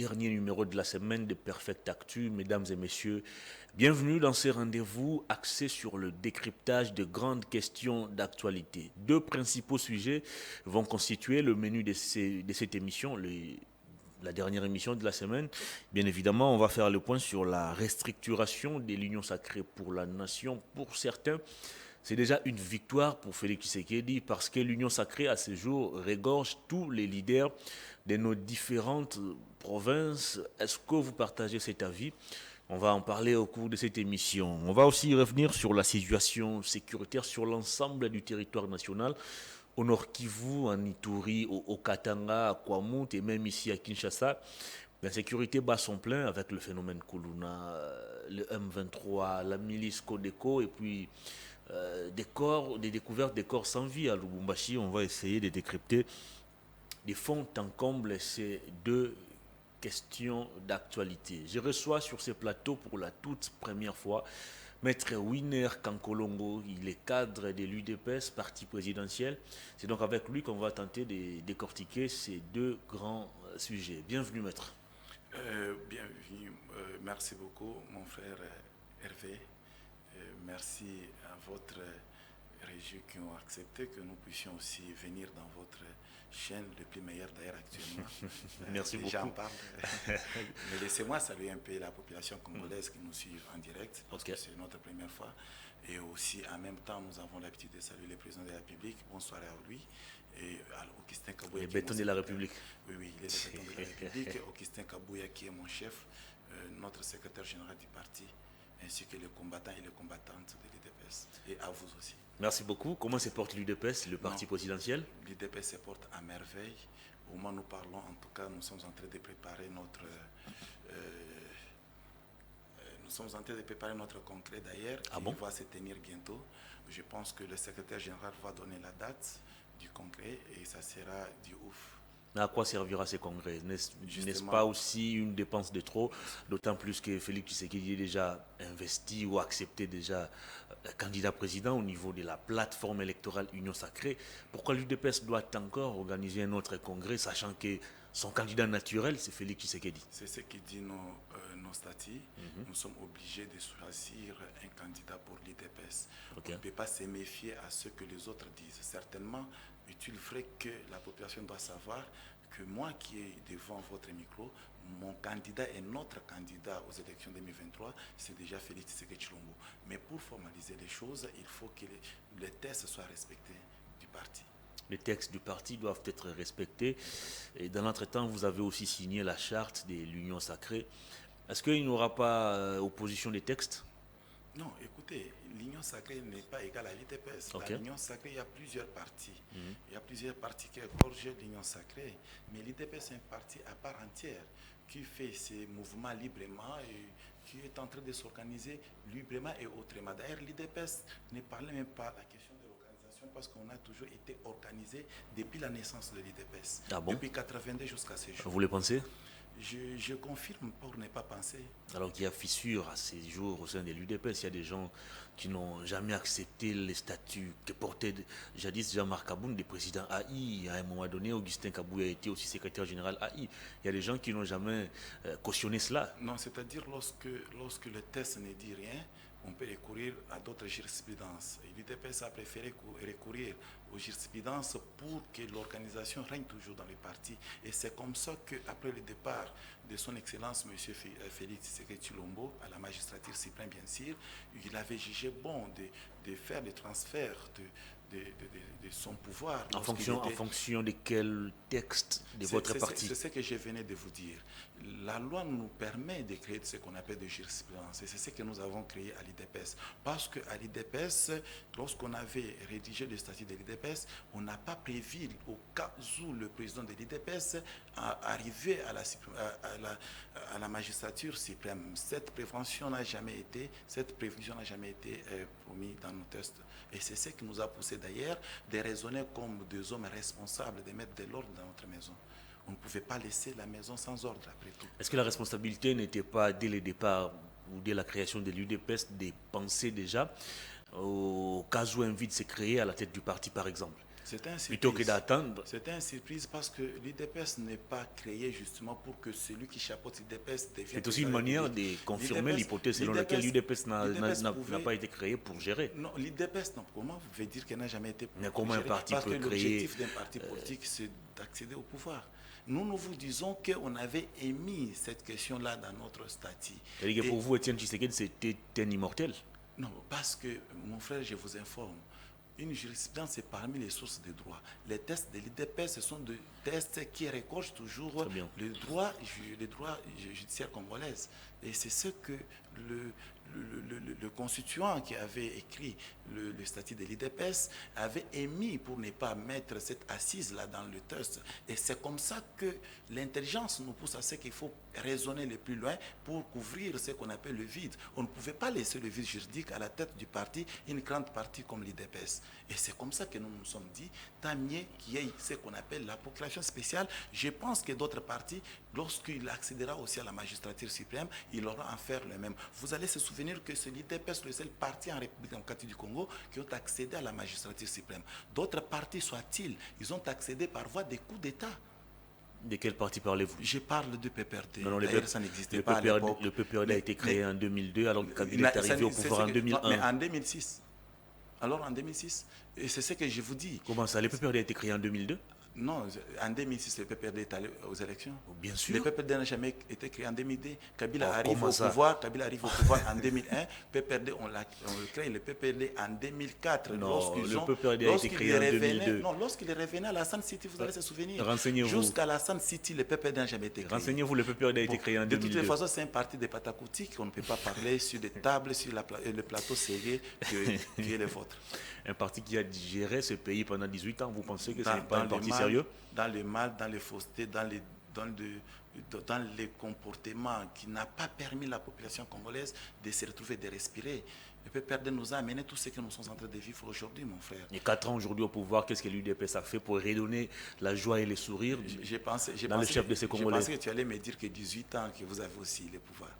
dernier numéro de la semaine de Perfect Actu. Mesdames et messieurs, bienvenue dans ce rendez-vous axé sur le décryptage de grandes questions d'actualité. Deux principaux sujets vont constituer le menu de cette émission, la dernière émission de la semaine. Bien évidemment, on va faire le point sur la restructuration de l'Union sacrée pour la nation. Pour certains, c'est déjà une victoire pour Félix Tshisekedi parce que l'Union sacrée à ce jour regorge tous les leaders de nos différentes provinces. Est-ce que vous partagez cet avis? On va en parler au cours de cette émission. On va aussi revenir sur la situation sécuritaire sur l'ensemble du territoire national, au Nord Kivu, en Ituri, au Katanga, à Kwamut et même ici à Kinshasa. La sécurité bat son plein avec le phénomène Kuluna, le M23, la milice Codeco et puis des découvertes des corps sans vie à Lubumbashi. On va essayer de décrypter des fonds en comble ces deux questions d'actualité. Je reçois sur ces plateaux pour la toute première fois Maître Winner Kankolongo, il est cadre de l'UDPS, parti présidentiel. C'est donc avec lui qu'on va tenter de décortiquer ces deux grands sujets. Bienvenue, Maître. Bienvenue, merci beaucoup, mon frère Hervé. Merci à votre régie qui ont accepté que nous puissions aussi venir dans votre chaîne, le plus meilleur d'ailleurs actuellement. Merci beaucoup. J'en parle. Mais laissez-moi saluer un peu la population congolaise qui nous suit en direct, parce que c'est notre première fois. Et aussi, en même temps, nous avons l'habitude de saluer le président de la République. Bonsoir à lui. Et à Augustin Kabouya. Le béton de la République. Oui, il est le béton de la République. Augustin Kabouya qui est mon chef, notre secrétaire général du parti, ainsi que les combattants et les combattantes de l'UDPS. Et à vous aussi. Merci beaucoup. Comment se porte l'UDPS, le parti présidentiel? L'UDPS se porte à merveille. Au moment où nous parlons, en tout cas, nous sommes en train de préparer notre... nous sommes en train de préparer notre congrès d'ailleurs, qui va se tenir bientôt. Je pense que le secrétaire général va donner la date du congrès et ça sera du ouf. À quoi servira ce congrès? N'est-ce pas aussi une dépense de trop? D'autant plus que Félix Tshisekedi est déjà investi ou accepté déjà candidat président au niveau de la plateforme électorale Union Sacrée. Pourquoi l'UDPS doit encore organiser un autre congrès, sachant que son candidat naturel, c'est Félix Tshisekedi? C'est ce qui dit nos statuts. Nous sommes obligés de choisir un candidat pour l'UDPS. On ne peut pas se méfier à ce que les autres disent. Certainement, il faudrait que la population doit savoir que moi qui est devant votre micro, mon candidat et notre candidat aux élections 2023, c'est déjà Félix Tshisekedi Tshilombo. Mais pour formaliser les choses, il faut que les tests soient respectés du parti. Les textes du parti doivent être respectés. Et dans l'entretemps, vous avez aussi signé la charte de l'Union sacrée. Est-ce qu'il n'y aura pas opposition des textes? Non, écoutez, l'Union sacrée n'est pas égale à l'UDPS. Dans l'Union sacrée, il y a plusieurs partis. Il y a plusieurs partis qui gorgent l'Union sacrée. Mais l'UDPS est un parti à part entière qui fait ses mouvements librement et qui est en train de s'organiser librement et autrement. D'ailleurs, l'UDPS ne parlait même pas de la question de l'organisation parce qu'on a toujours été organisé depuis la naissance de l'UDPS. Ah bon? Depuis 1982 jusqu'à ce jour. Vous le pensez? Je confirme pour ne pas penser. Alors qu'il y a fissure à ces jours au sein de l'UDPS, il y a des gens qui n'ont jamais accepté les statuts que portait jadis Jean-Marc Aboun, des présidents AI. À un moment donné, Augustin Kabouya a été aussi secrétaire général AI. Il y a des gens qui n'ont jamais cautionné cela. Non, c'est-à-dire lorsque le test ne dit rien, on peut recourir à d'autres jurisprudences. Et l'UDPS a préféré recourir aux jurisprudences pour que l'organisation règne toujours dans le parti. Et c'est comme ça qu'après le départ de son Excellence, M. Félix Tshisekedi Tshilombo, à la magistrature suprême, bien sûr, il avait jugé bon de faire des transferts de son pouvoir. En fonction de quel texte de votre parti? C'est ce que je venais de vous dire. La loi nous permet de créer ce qu'on appelle des jurisprudences. Et c'est ce que nous avons créé à l'IDPS. Parce qu'à l'IDPS, lorsqu'on avait rédigé le statut de l'IDPS, on n'a pas prévu, au cas où le président de l'IDPS arrivait à la magistrature suprême. Cette prévision n'a jamais été promise dans nos tests. Et c'est ce qui nous a poussé d'ailleurs de raisonner comme des hommes responsables, de mettre de l'ordre dans notre maison. On ne pouvait pas laisser la maison sans ordre après tout. Est-ce que la responsabilité n'était pas dès le départ ou dès la création de l'UDPS de penser déjà au cas où un vide s'est créé à la tête du parti par exemple? plutôt que d'attendre. C'était une surprise parce que l'UDPS n'est pas créé justement pour que celui qui chapeaute l'UDPS devienne... C'est aussi une manière de confirmer l'hypothèse selon laquelle l'UDPS n'a pas été créé pour gérer. Non, l'UDPS, non. Comment vous pouvez dire qu'elle n'a jamais été pour mais comment gérer? Un parti parce peut que créer... l'objectif d'un parti politique, c'est d'accéder au pouvoir. Nous vous disons qu'on avait émis cette question-là dans notre statut. C'est-à-dire que pour vous, Étienne Tshisekedi, c'était un immortel? Non, parce que, mon frère, je vous informe, une jurisprudence est parmi les sources de droit. Les tests de l'IDPS, ce sont des tests qui récoltent toujours le droit judiciaire congolais. Et c'est ce que le constituant qui avait écrit le statut de l'IDPS avait émis pour ne pas mettre cette assise-là dans le test. Et c'est comme ça que l'intelligence nous pousse à ce qu'il faut raisonner le plus loin pour couvrir ce qu'on appelle le vide. On ne pouvait pas laisser le vide juridique à la tête du parti, une grande partie comme l'IDPS. Et c'est comme ça que nous nous sommes dit, tant mieux qu'il y ait ce qu'on appelle la procuration spéciale. Je pense que d'autres partis, lorsqu'il accédera aussi à la magistrature suprême, il aura à faire le même. Vous allez se souvenir que c'est l'IDPS, le seul parti en République démocratique du Congo, qui ont accédé à la magistrature suprême. D'autres partis, soit-ils, ils ont accédé par voie des coups d'État. De quel parti parlez-vous? Je parle de PPRD. Non, ça n'existait pas à l'époque. Le PPRD a été créé en 2002, alors que Kabila est arrivé au pouvoir en 2001. Mais en 2006. Alors en 2006, et c'est ce que je vous dis. Comment ça? Le PPRD a été créé en 2002? Non, en 2006, le PPRD est allé aux élections. Bien sûr. Le PPRD n'a jamais été créé en 2002. Kabila arrive au pouvoir en 2001. PPRD, on crée le PPRD en 2004. Non, le PPRD a été créé en 2002. Non, lorsqu'il revenait à la Sun City, vous allez se souvenir. Renseignez-vous. Jusqu'à la Sun City, le PPRD n'a jamais été créé. Renseignez-vous, le PPRD a été créé en 2002. De toutes les façons, c'est un parti de Patakouti qu'on ne peut pas parler sur des tables, sur le plateau serré qui est le vôtre. Un parti qui a géré ce pays pendant 18 ans, vous pensez que ce n'est pas un parti sérieux? Dans le mal, dans les faussetés, dans les comportements qui n'a pas permis à la population congolaise de se retrouver, de respirer. Le PPRD nous a amené tout ce que nous sommes en train de vivre aujourd'hui, mon frère. Et 4 ans aujourd'hui au pouvoir, qu'est-ce que l'UDPS a fait pour redonner la joie et le sourire dans le chef de ces Congolais? Je pensais que tu allais me dire que 18 ans, que vous avez aussi le pouvoir.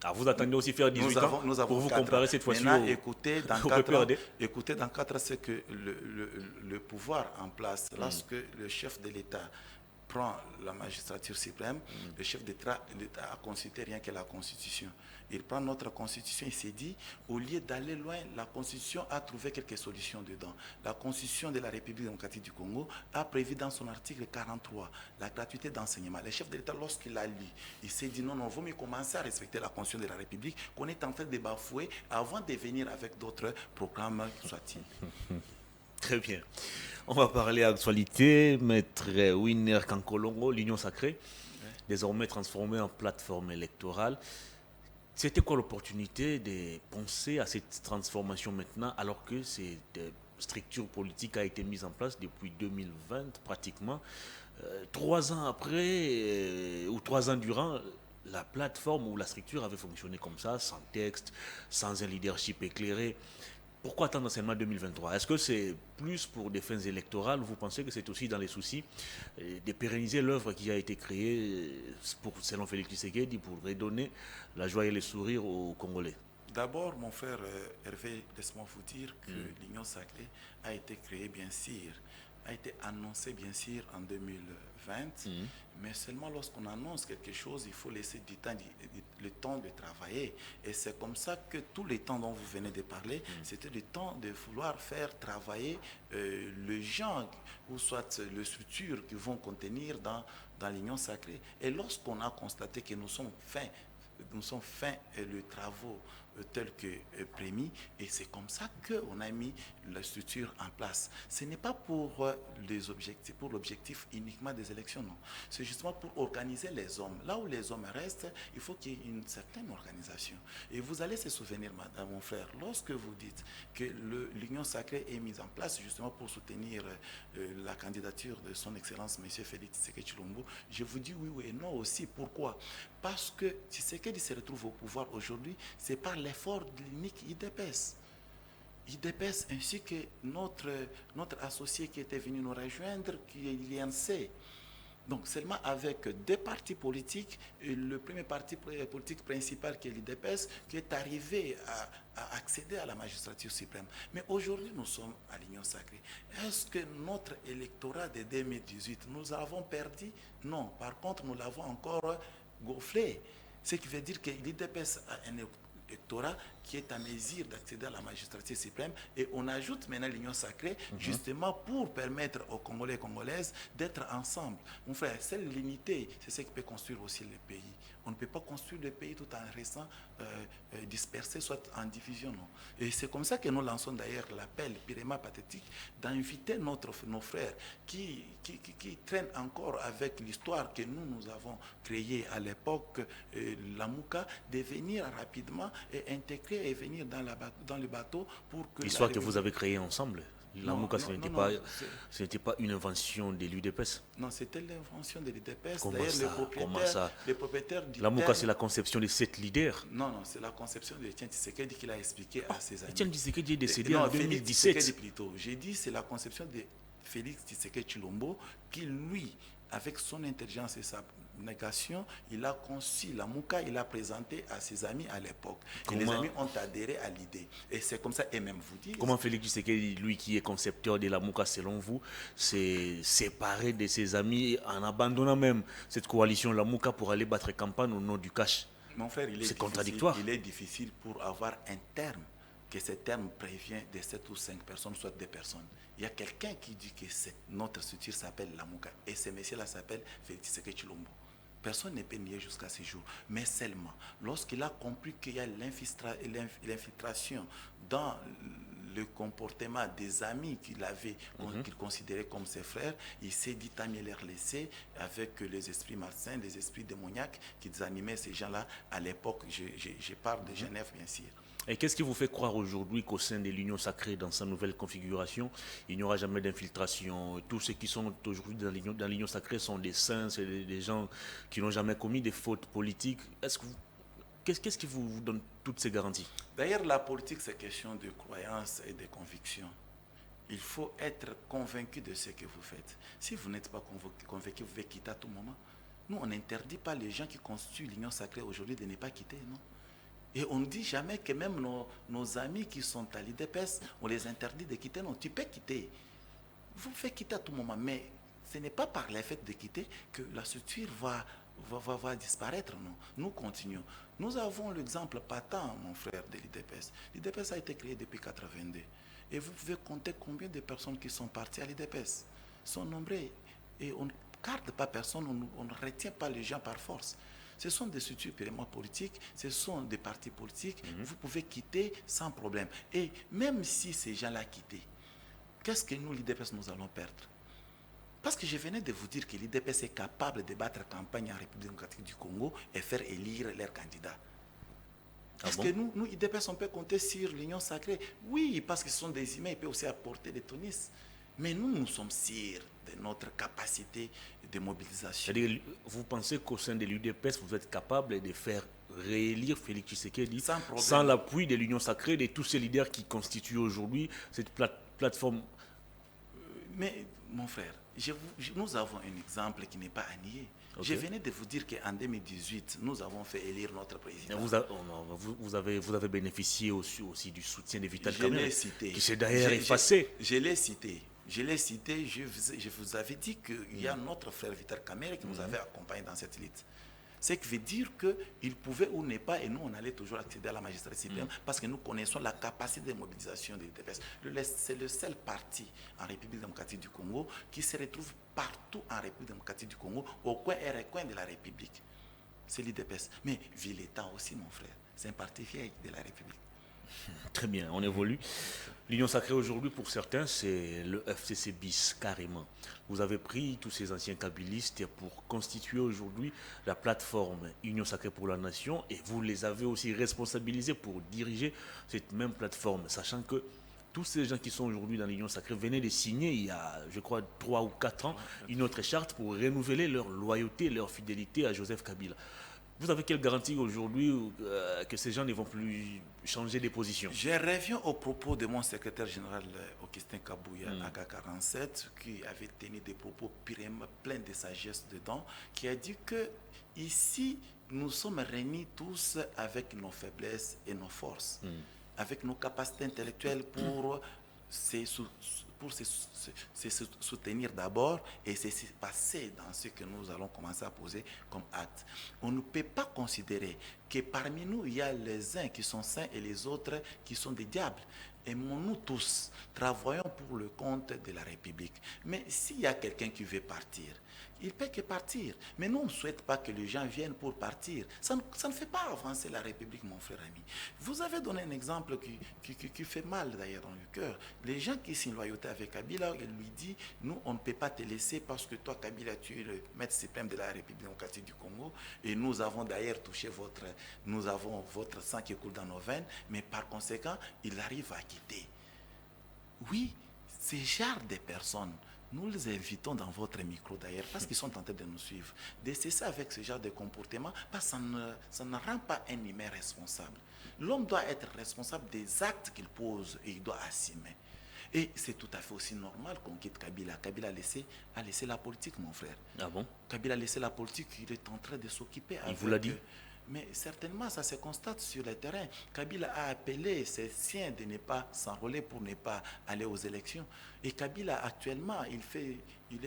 Ah, vous attendez aussi faire 18 ans pour vous comparer cette fois-ci au écoutez, dans 4 ans, ce que le pouvoir en place, lorsque le chef de l'État prend la magistrature suprême, le chef d'État a consulté rien que la Constitution. Il prend notre Constitution et s'est dit, au lieu d'aller loin, la Constitution a trouvé quelques solutions dedans. La Constitution de la République démocratique du Congo a prévu dans son article 43 la gratuité d'enseignement. Le chef de l'État, lorsqu'il a lu, il s'est dit non, vaut mieux commencer à respecter la Constitution de la République qu'on est en train de bafouer avant de venir avec d'autres programmes, soit-il. Très bien. On va parler actualité. Maître Winner Kankolongo, l'Union Sacrée, désormais transformée en plateforme électorale. C'était quoi l'opportunité de penser à cette transformation maintenant, alors que cette structure politique a été mise en place depuis 2020 pratiquement? 3 ans après, ou 3 ans durant, la plateforme ou la structure avait fonctionné comme ça, sans texte, sans un leadership éclairé. Pourquoi attendre seulement 2023? Est-ce que c'est plus pour des fins électorales? Vous pensez que c'est aussi dans les soucis de pérenniser l'œuvre qui a été créée, selon Félix Tshisekedi, pour redonner la joie et le sourire aux Congolais? D'abord, mon frère Hervé, laisse-moi vous dire que l'Union Sacrée a été créée, bien sûr, a été annoncée, bien sûr, en 2020, mais seulement lorsqu'on annonce quelque chose, il faut laisser du temps, le temps de travailler. Et c'est comme ça que tout le temps dont vous venez de parler, c'était le temps de vouloir faire travailler les gens, ou soit les structures qui vont contenir dans l'Union Sacrée. Et lorsqu'on a constaté que nous sommes fins les travaux tels que prémis, et c'est comme ça qu'on a mis la structure en place. Ce n'est pas pour l'objectif uniquement des élections, non. C'est justement pour organiser les hommes. Là où les hommes restent, il faut qu'il y ait une certaine organisation. Et vous allez se souvenir, madame, mon frère, lorsque vous dites que l'Union Sacrée est mise en place justement pour soutenir la candidature de son Excellence, M. Félix Tshisekedi Tshilombo, je vous dis oui et non aussi. Pourquoi? Parce que Tshisekedi se retrouve au pouvoir aujourd'hui, c'est par l'effort de l'unique IDPS. IDPS ainsi que notre associé qui était venu nous rejoindre, qui est l'INC. Donc seulement avec des partis politiques, et le premier parti politique principal qui est l'UDPS, qui est arrivé à accéder à la magistrature suprême. Mais aujourd'hui, nous sommes à l'Union sacrée. Est-ce que notre électorat de 2018, nous avons perdu? Non. Par contre, nous l'avons encore gonflé. Ce qui veut dire que l'UDPS a un électorat qui est à mesure d'accéder à la magistrature suprême, et on ajoute maintenant l'Union sacrée justement pour permettre aux Congolais et Congolaises d'être ensemble. Mon frère, c'est l'unité, c'est ce qui peut construire aussi le pays. On ne peut pas construire le pays tout en restant dispersé, soit en division. Non. Et c'est comme ça que nous lançons d'ailleurs l'appel purement pathétique d'inviter nos frères qui traînent encore avec l'histoire que nous avons créée à l'époque, la Mouka, de venir rapidement et intégrer et venir dans le bateau pour que... L'histoire que vous avez créée ensemble, la Mouka, ce n'était pas une invention de l'UDPS. Non, c'était l'invention de l'UDPS. Comment ça? Les propriétaires la Mouka, c'est la conception de 7 leaders. Non, c'est la conception de Etienne Tshisekedi qu'il a expliqué à ses amis. Etienne Tshisekedi est décédé en 2017. Plutôt. J'ai dit c'est la conception de Félix Tshisekedi Tshilombo qui, lui, avec son intelligence et sa négation, il a conçu la Mouka, il a présenté à ses amis à l'époque. Et les amis ont adhéré à l'idée. Et c'est comme ça, et même vous dites... Comment Félix Tshisekedi, lui qui est concepteur de la Mouka, selon vous, s'est séparé de ses amis en abandonnant même cette coalition, la Mouka, pour aller battre campagne au nom du cash? Mon frère, c'est contradictoire. Il est difficile pour avoir un terme, que ce terme prévient de 7 ou 5 personnes, soit des personnes. Il y a quelqu'un qui dit que notre structure s'appelle la Mouka, et ce monsieur-là s'appelle Félix Tshisekedi Tshilombo. Personne ne peut nier jusqu'à ce jour. Mais seulement, lorsqu'il a compris qu'il y a l'infiltration dans le comportement des amis qu'il avait, qu'il considérait comme ses frères, il s'est dit tant mieux les laisser avec les esprits malsains, les esprits démoniaques qui animaient ces gens-là à l'époque. Je parle de Genève, bien sûr. Et qu'est-ce qui vous fait croire aujourd'hui qu'au sein de l'Union sacrée, dans sa nouvelle configuration, il n'y aura jamais d'infiltration? Tous ceux qui sont aujourd'hui dans l'Union sacrée sont des saints, c'est des gens qui n'ont jamais commis des fautes politiques. Qu'est-ce qui vous donne toutes ces garanties? D'ailleurs, la politique, c'est question de croyance et de conviction. Il faut être convaincu de ce que vous faites. Si vous n'êtes pas convaincu, vous pouvez quitter à tout moment. Nous, on n'interdit pas les gens qui constituent l'Union sacrée aujourd'hui de ne pas quitter, non? Et on ne dit jamais que même nos amis qui sont à l'UDPS, on les interdit de quitter. Non, tu peux quitter. Vous pouvez quitter à tout moment, mais ce n'est pas par le fait de quitter que la structure va disparaître. Non, nous continuons. Nous avons l'exemple patent, mon frère, de l'UDPS. L'UDPS a été créé depuis 1982. Et vous pouvez compter combien de personnes qui sont parties à l'UDPS. Ils sont nombreux. Et on ne garde pas personne, on ne retient pas les gens par force. Ce sont des structures purement politiques, ce sont des partis politiques. Vous pouvez quitter sans problème. Et même si ces gens-là quittent, qu'est-ce que nous, l'UDPS, nous allons perdre? Parce que je venais de vous dire que l'UDPS est capable de battre campagne en République démocratique du Congo et faire élire leurs candidats. Est-ce que nous, l'UDPS, on peut compter sur l'Union sacrée? Oui, parce que ce sont des humains, ils peuvent aussi apporter des tonus. Mais nous sommes sûrs de notre capacité de mobilisation. C'est-à-dire, vous pensez qu'au sein de l'UDPS, vous êtes capable de faire réélire Félix Tshisekedi sans l'appui de l'Union sacrée, de tous ces leaders qui constituent aujourd'hui cette plateforme? Mais, mon frère, nous avons un exemple qui n'est pas à nier. Okay. Je venais de vous dire qu'en 2018, nous avons fait élire notre président. Vous avez bénéficié aussi du soutien de Vital Kamerhe, qui s'est d'ailleurs effacé. Je l'ai cité. Je vous avais dit qu'il y a notre frère Vital Kamerhe qui nous avait accompagnés dans cette lutte. Ce qui veut dire qu'il pouvait ou n'est pas, et nous on allait toujours accéder à la magistrature suprême parce que nous connaissons la capacité de mobilisation de l'UDPS. C'est le seul parti en République démocratique du Congo qui se retrouve partout en République démocratique du Congo, au coin et recoin de la République. C'est l'UDPS. Mais Villétan aussi, mon frère, c'est un parti vieil de la République. Très bien, on évolue. L'Union sacrée aujourd'hui, pour certains, c'est le FCC bis, carrément. Vous avez pris tous ces anciens kabylistes pour constituer aujourd'hui la plateforme Union sacrée pour la nation et vous les avez aussi responsabilisés pour diriger cette même plateforme, sachant que tous ces gens qui sont aujourd'hui dans l'Union sacrée venaient de signer il y a, je crois, 3 ou 4 ans, une autre charte pour renouveler leur loyauté, leur fidélité à Joseph Kabila. Vous avez quelle garantie aujourd'hui que ces gens ne vont plus changer de position? Je reviens au propos de mon secrétaire général Augustin Kabouya, AK47, qui avait tenu des propos pleins de sagesse dedans, qui a dit que ici, nous sommes réunis tous avec nos faiblesses et nos forces, avec nos capacités intellectuelles pour se soutenir d'abord et se passer dans ce que nous allons commencer à poser comme acte. On ne peut pas considérer que parmi nous, il y a les uns qui sont saints et les autres qui sont des diables. Aimons-nous tous, travaillons pour le compte de la République. Mais s'il y a quelqu'un qui veut partir, il ne peut que partir. Mais nous, on ne souhaite pas que les gens viennent pour partir. Ça ne fait pas avancer la République, mon frère ami. Vous avez donné un exemple qui fait mal d'ailleurs dans le cœur. Les gens qui sont loyautés avec Kabila, il lui dit, nous, on ne peut pas te laisser parce que toi, Kabila, tu es le maître suprême de la République démocratique du Congo. Et nous avons d'ailleurs touché votre sang qui coule dans nos veines. Mais par conséquent, il arrive à quitter. Oui, ces genre de personnes, nous les invitons dans votre micro d'ailleurs, parce qu'ils sont tentés de nous suivre, de cesser avec ce genre de comportement, parce que ça ne rend pas un humain responsable. L'homme doit être responsable des actes qu'il pose et il doit assumer. Et c'est tout à fait aussi normal qu'on quitte Kabila. Kabila a laissé la politique, mon frère. Ah bon? Kabila a laissé la politique, il est en train de s'occuper. Il vous l'a dit? Mais certainement, ça se constate sur le terrain. Kabila a appelé ses siens de ne pas s'enrôler pour ne pas aller aux élections. Et Kabila, actuellement, il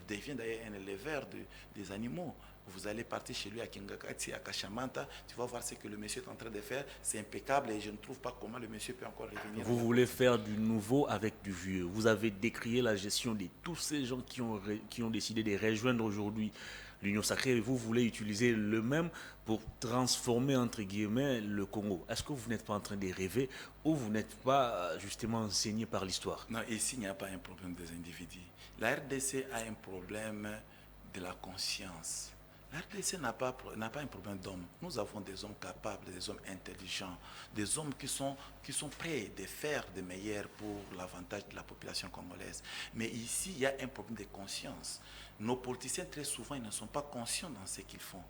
devient d'ailleurs un éleveur des animaux. Vous allez partir chez lui à Kingakati, à Kachamanta, tu vas voir ce que le monsieur est en train de faire. C'est impeccable et je ne trouve pas comment le monsieur peut encore revenir. Vous voulez faire du nouveau avec du vieux. Vous avez décrié la gestion de tous ces gens qui ont décidé de rejoindre aujourd'hui l'Union sacrée, et vous voulez utiliser le même pour transformer, entre guillemets, le Congo. Est-ce que vous n'êtes pas en train de rêver ou vous n'êtes pas justement enseigné par l'histoire? Non, ici, il n'y a pas un problème des individus. La RDC a un problème de la conscience. La RDC n'a pas un problème d'hommes. Nous avons des hommes capables, des hommes intelligents, des hommes qui sont prêts de faire de meilleurs pour l'avantage de la population congolaise. Mais ici, il y a un problème de conscience. Nos politiciens, très souvent, ils ne sont pas conscients dans ce qu'ils font.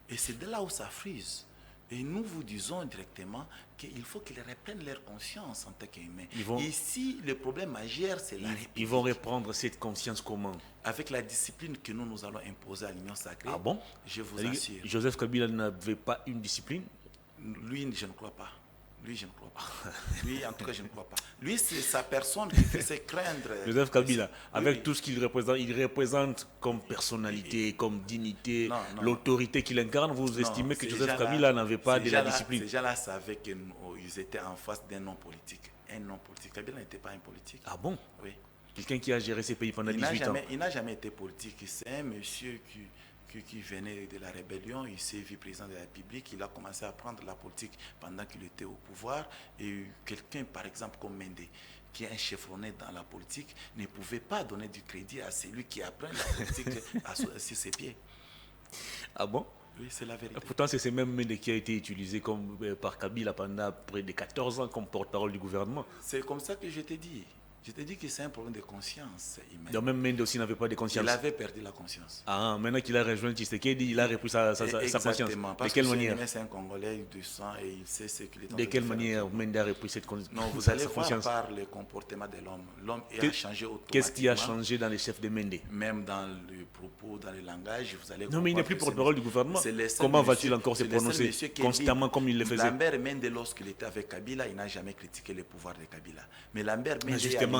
Et c'est de là où ça frise. Et nous vous disons directement qu'il faut qu'ils reprennent leur conscience en tant qu'humains. Ici, le problème majeur, c'est la République. Ils vont reprendre cette conscience comment? Avec la discipline que nous allons imposer à l'Union sacrée. Ah bon? Je vous assure. Joseph Kabila n'avait pas une discipline? Lui, je ne crois pas. Lui, je ne crois pas. Lui, en tout cas, je ne crois pas. Lui, c'est sa personne qui faisait craindre. Joseph Kabila, avec tout ce qu'il représente, il représente comme personnalité, comme dignité, l'autorité qu'il incarne. Vous estimez que Joseph Kabila n'avait pas de la discipline? Ces gens-là savaient qu'ils étaient en face d'un homme politique. Un homme politique. Kabila n'était pas un politique. Ah bon? Oui. Quelqu'un qui a géré ces pays pendant 18 ans. Il n'a jamais été politique. C'est un monsieur qui venait de la rébellion, il s'est vu président de la République, il a commencé à prendre la politique pendant qu'il était au pouvoir. Et quelqu'un, par exemple, comme Mende, qui est un chevronné dans la politique, ne pouvait pas donner du crédit à celui qui apprend la politique sur ses pieds. Ah bon? Oui, c'est la vérité. Pourtant, c'est ce même Mende qui a été utilisé par Kabila pendant près de 14 ans comme porte-parole du gouvernement. C'est comme ça que je t'ai dit. Je te dis que c'est un problème de conscience humaine. Donc même Mende aussi n'avait pas de conscience. Il avait perdu la conscience. Ah, maintenant qu'il a rejoint Tshisekedi, il a repris sa conscience. Exactement. Parce de quelle manière? C'est un Congolais de sang et il sait ce qu'il est en train de faire. De quelle manière Mende a repris cette conscience? Non, vous allez voir par le comportement de l'homme. L'homme a changé automatiquement. Qu'est-ce qui a changé dans les chefs de Mende? Même dans le propos, dans le langage, vous allez non, mais il n'est plus porte-parole du gouvernement. Comment va-t-il encore se prononcer constamment comme il le faisait? Lambert Mende, lorsqu'il était avec Kabila, il n'a jamais critiqué le pouvoir de Kabila. Mais Lambert Mende, justement,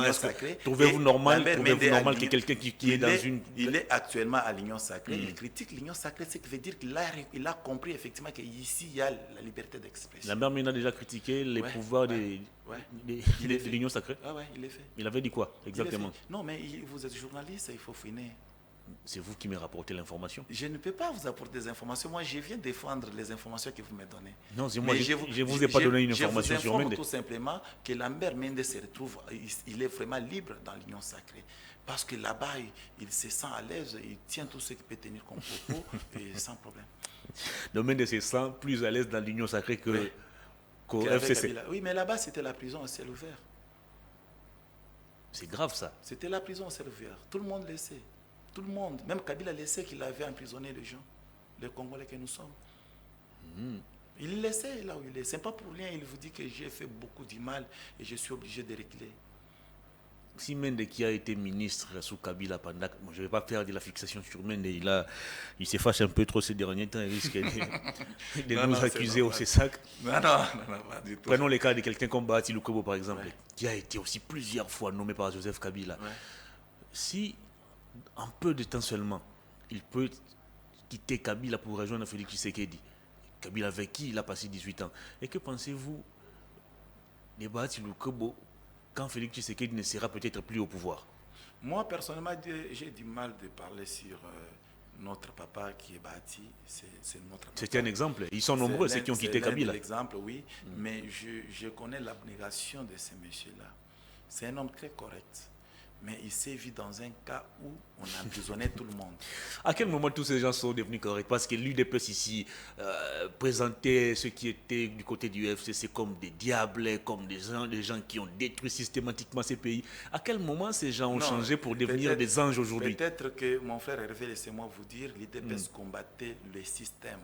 trouvez-vous normal que quelqu'un qui est dans une... Il est actuellement à l'Union sacrée. Il critique l'Union sacrée, ce qui veut dire qu'il a compris effectivement qu'ici, il y a la liberté d'expression. Lambert Mende a déjà critiqué les pouvoirs de l'Union sacrée. Ah ouais, il l'a fait. Il avait dit quoi exactement? Non, mais vous êtes journaliste, il faut finir. C'est vous qui me rapportez l'information. Je ne peux pas vous apporter des informations. Moi, je viens défendre les informations que vous me donnez. Non, c'est moi, je ne vous ai pas donné une information sur Mende. Je vous informe tout simplement que Lambert Mende se retrouve, il est vraiment libre dans l'Union sacrée. Parce que là-bas, il se sent à l'aise, il tient tout ce qu'il peut tenir comme propos et sans problème. Donc Mende se sent plus à l'aise dans l'Union sacrée qu'au FCC. Oui, mais là-bas, c'était la prison à ciel ouvert. C'est grave ça. C'était la prison à ciel ouvert. Tout le monde le sait. Tout le monde, même Kabila le sait qu'il avait emprisonné les gens, les Congolais que nous sommes. Il le sait là où il est. Ce n'est pas pour rien, il vous dit que j'ai fait beaucoup de mal et je suis obligé de régler. Si Mende qui a été ministre sous Kabila pendant... Bon, je ne vais pas faire de la fixation sur Mende, il s'efface un peu trop ces derniers temps, il risque de nous accuser au CESAC. Non, pas du tout. Prenons le cas de quelqu'un comme Bahati Lukobo par exemple, qui a été aussi plusieurs fois nommé par Joseph Kabila. Si, en peu de temps seulement, il peut quitter Kabila pour rejoindre Félix Tshisekedi, Kabila avec qui il a passé 18 ans, et que pensez-vous de Bahati Lukobo quand Félix Tshisekedi ne sera peut-être plus au pouvoir? Moi, personnellement, j'ai du mal de parler sur notre papa qui est Bahati. C'est notre papa. C'est un exemple. Ils sont nombreux, ceux qui ont quitté Kabila. C'est l'exemple, oui. Mais je connais l'abnégation de ces messieurs-là. C'est un homme très correct. Mais il s'est vu dans un cas où on emprisonnait tout le monde. À quel moment tous ces gens sont devenus corrects? Parce que l'UDPS ici présentait ceux qui étaient du côté du FCC comme des diables, comme des gens qui ont détruit systématiquement ces pays. À quel moment ces gens ont changé pour devenir des anges aujourd'hui? Peut-être que mon frère Hervé, laissez-moi vous dire, l'UDPS combattait le système.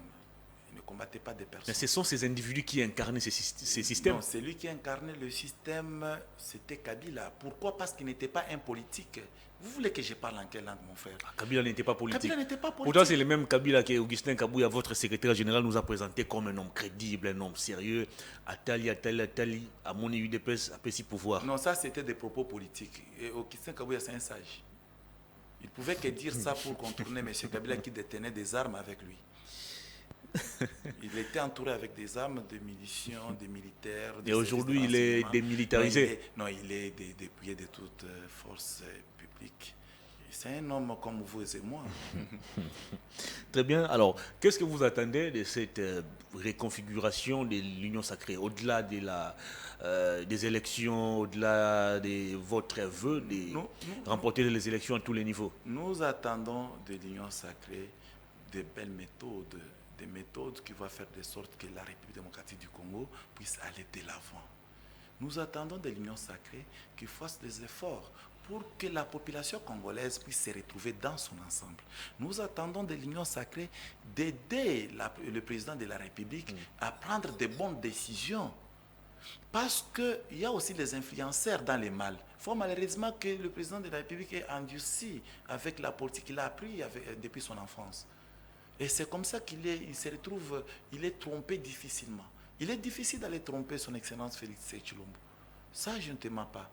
Il ne combattait pas des personnes. Mais ce sont ces individus qui incarnaient ces systèmes. Non, celui qui incarnait le système, c'était Kabila. Pourquoi? Parce qu'il n'était pas un politique. Vous voulez que je parle en quelle langue, mon frère? Kabila n'était pas politique. Kabila n'était pas politique. Pourtant, c'est le même Kabila que Augustin Kabouya, votre secrétaire général, nous a présenté comme un homme crédible, un homme sérieux. Atali, à mon UDPS, a pris pouvoir. Non, ça c'était des propos politiques. Et Augustin Kabouya, c'est un sage. Il pouvait que dire ça pour contourner M. Kabila qui détenait des armes avec lui. Il était entouré avec des armes, des munitions, des militaires. Et aujourd'hui, il est démilitarisé. Non, il est dépouillé de toutes forces publiques. C'est un homme comme vous et moi. Très bien. Alors, qu'est-ce que vous attendez de cette reconfiguration de l'Union sacrée, au-delà des élections, au-delà de votre vœu de remporter les élections à tous les niveaux? Nous attendons de l'Union sacrée de belles méthodes, des méthodes qui vont faire de sorte que la République démocratique du Congo puisse aller de l'avant. Nous attendons de l'Union sacrée qu'il fasse des efforts pour que la population congolaise puisse se retrouver dans son ensemble. Nous attendons de l'Union sacrée d'aider le président de la République à prendre de bonnes décisions. Parce qu'il y a aussi des influenceurs dans les mal. Il faut malheureusement que le président de la République ait endurci avec la politique qu'il a appris depuis son enfance. Et c'est comme ça il se retrouve, il est trompé difficilement. Il est difficile d'aller tromper son Excellence Félix Tshilombo. Ça, je ne te mens pas.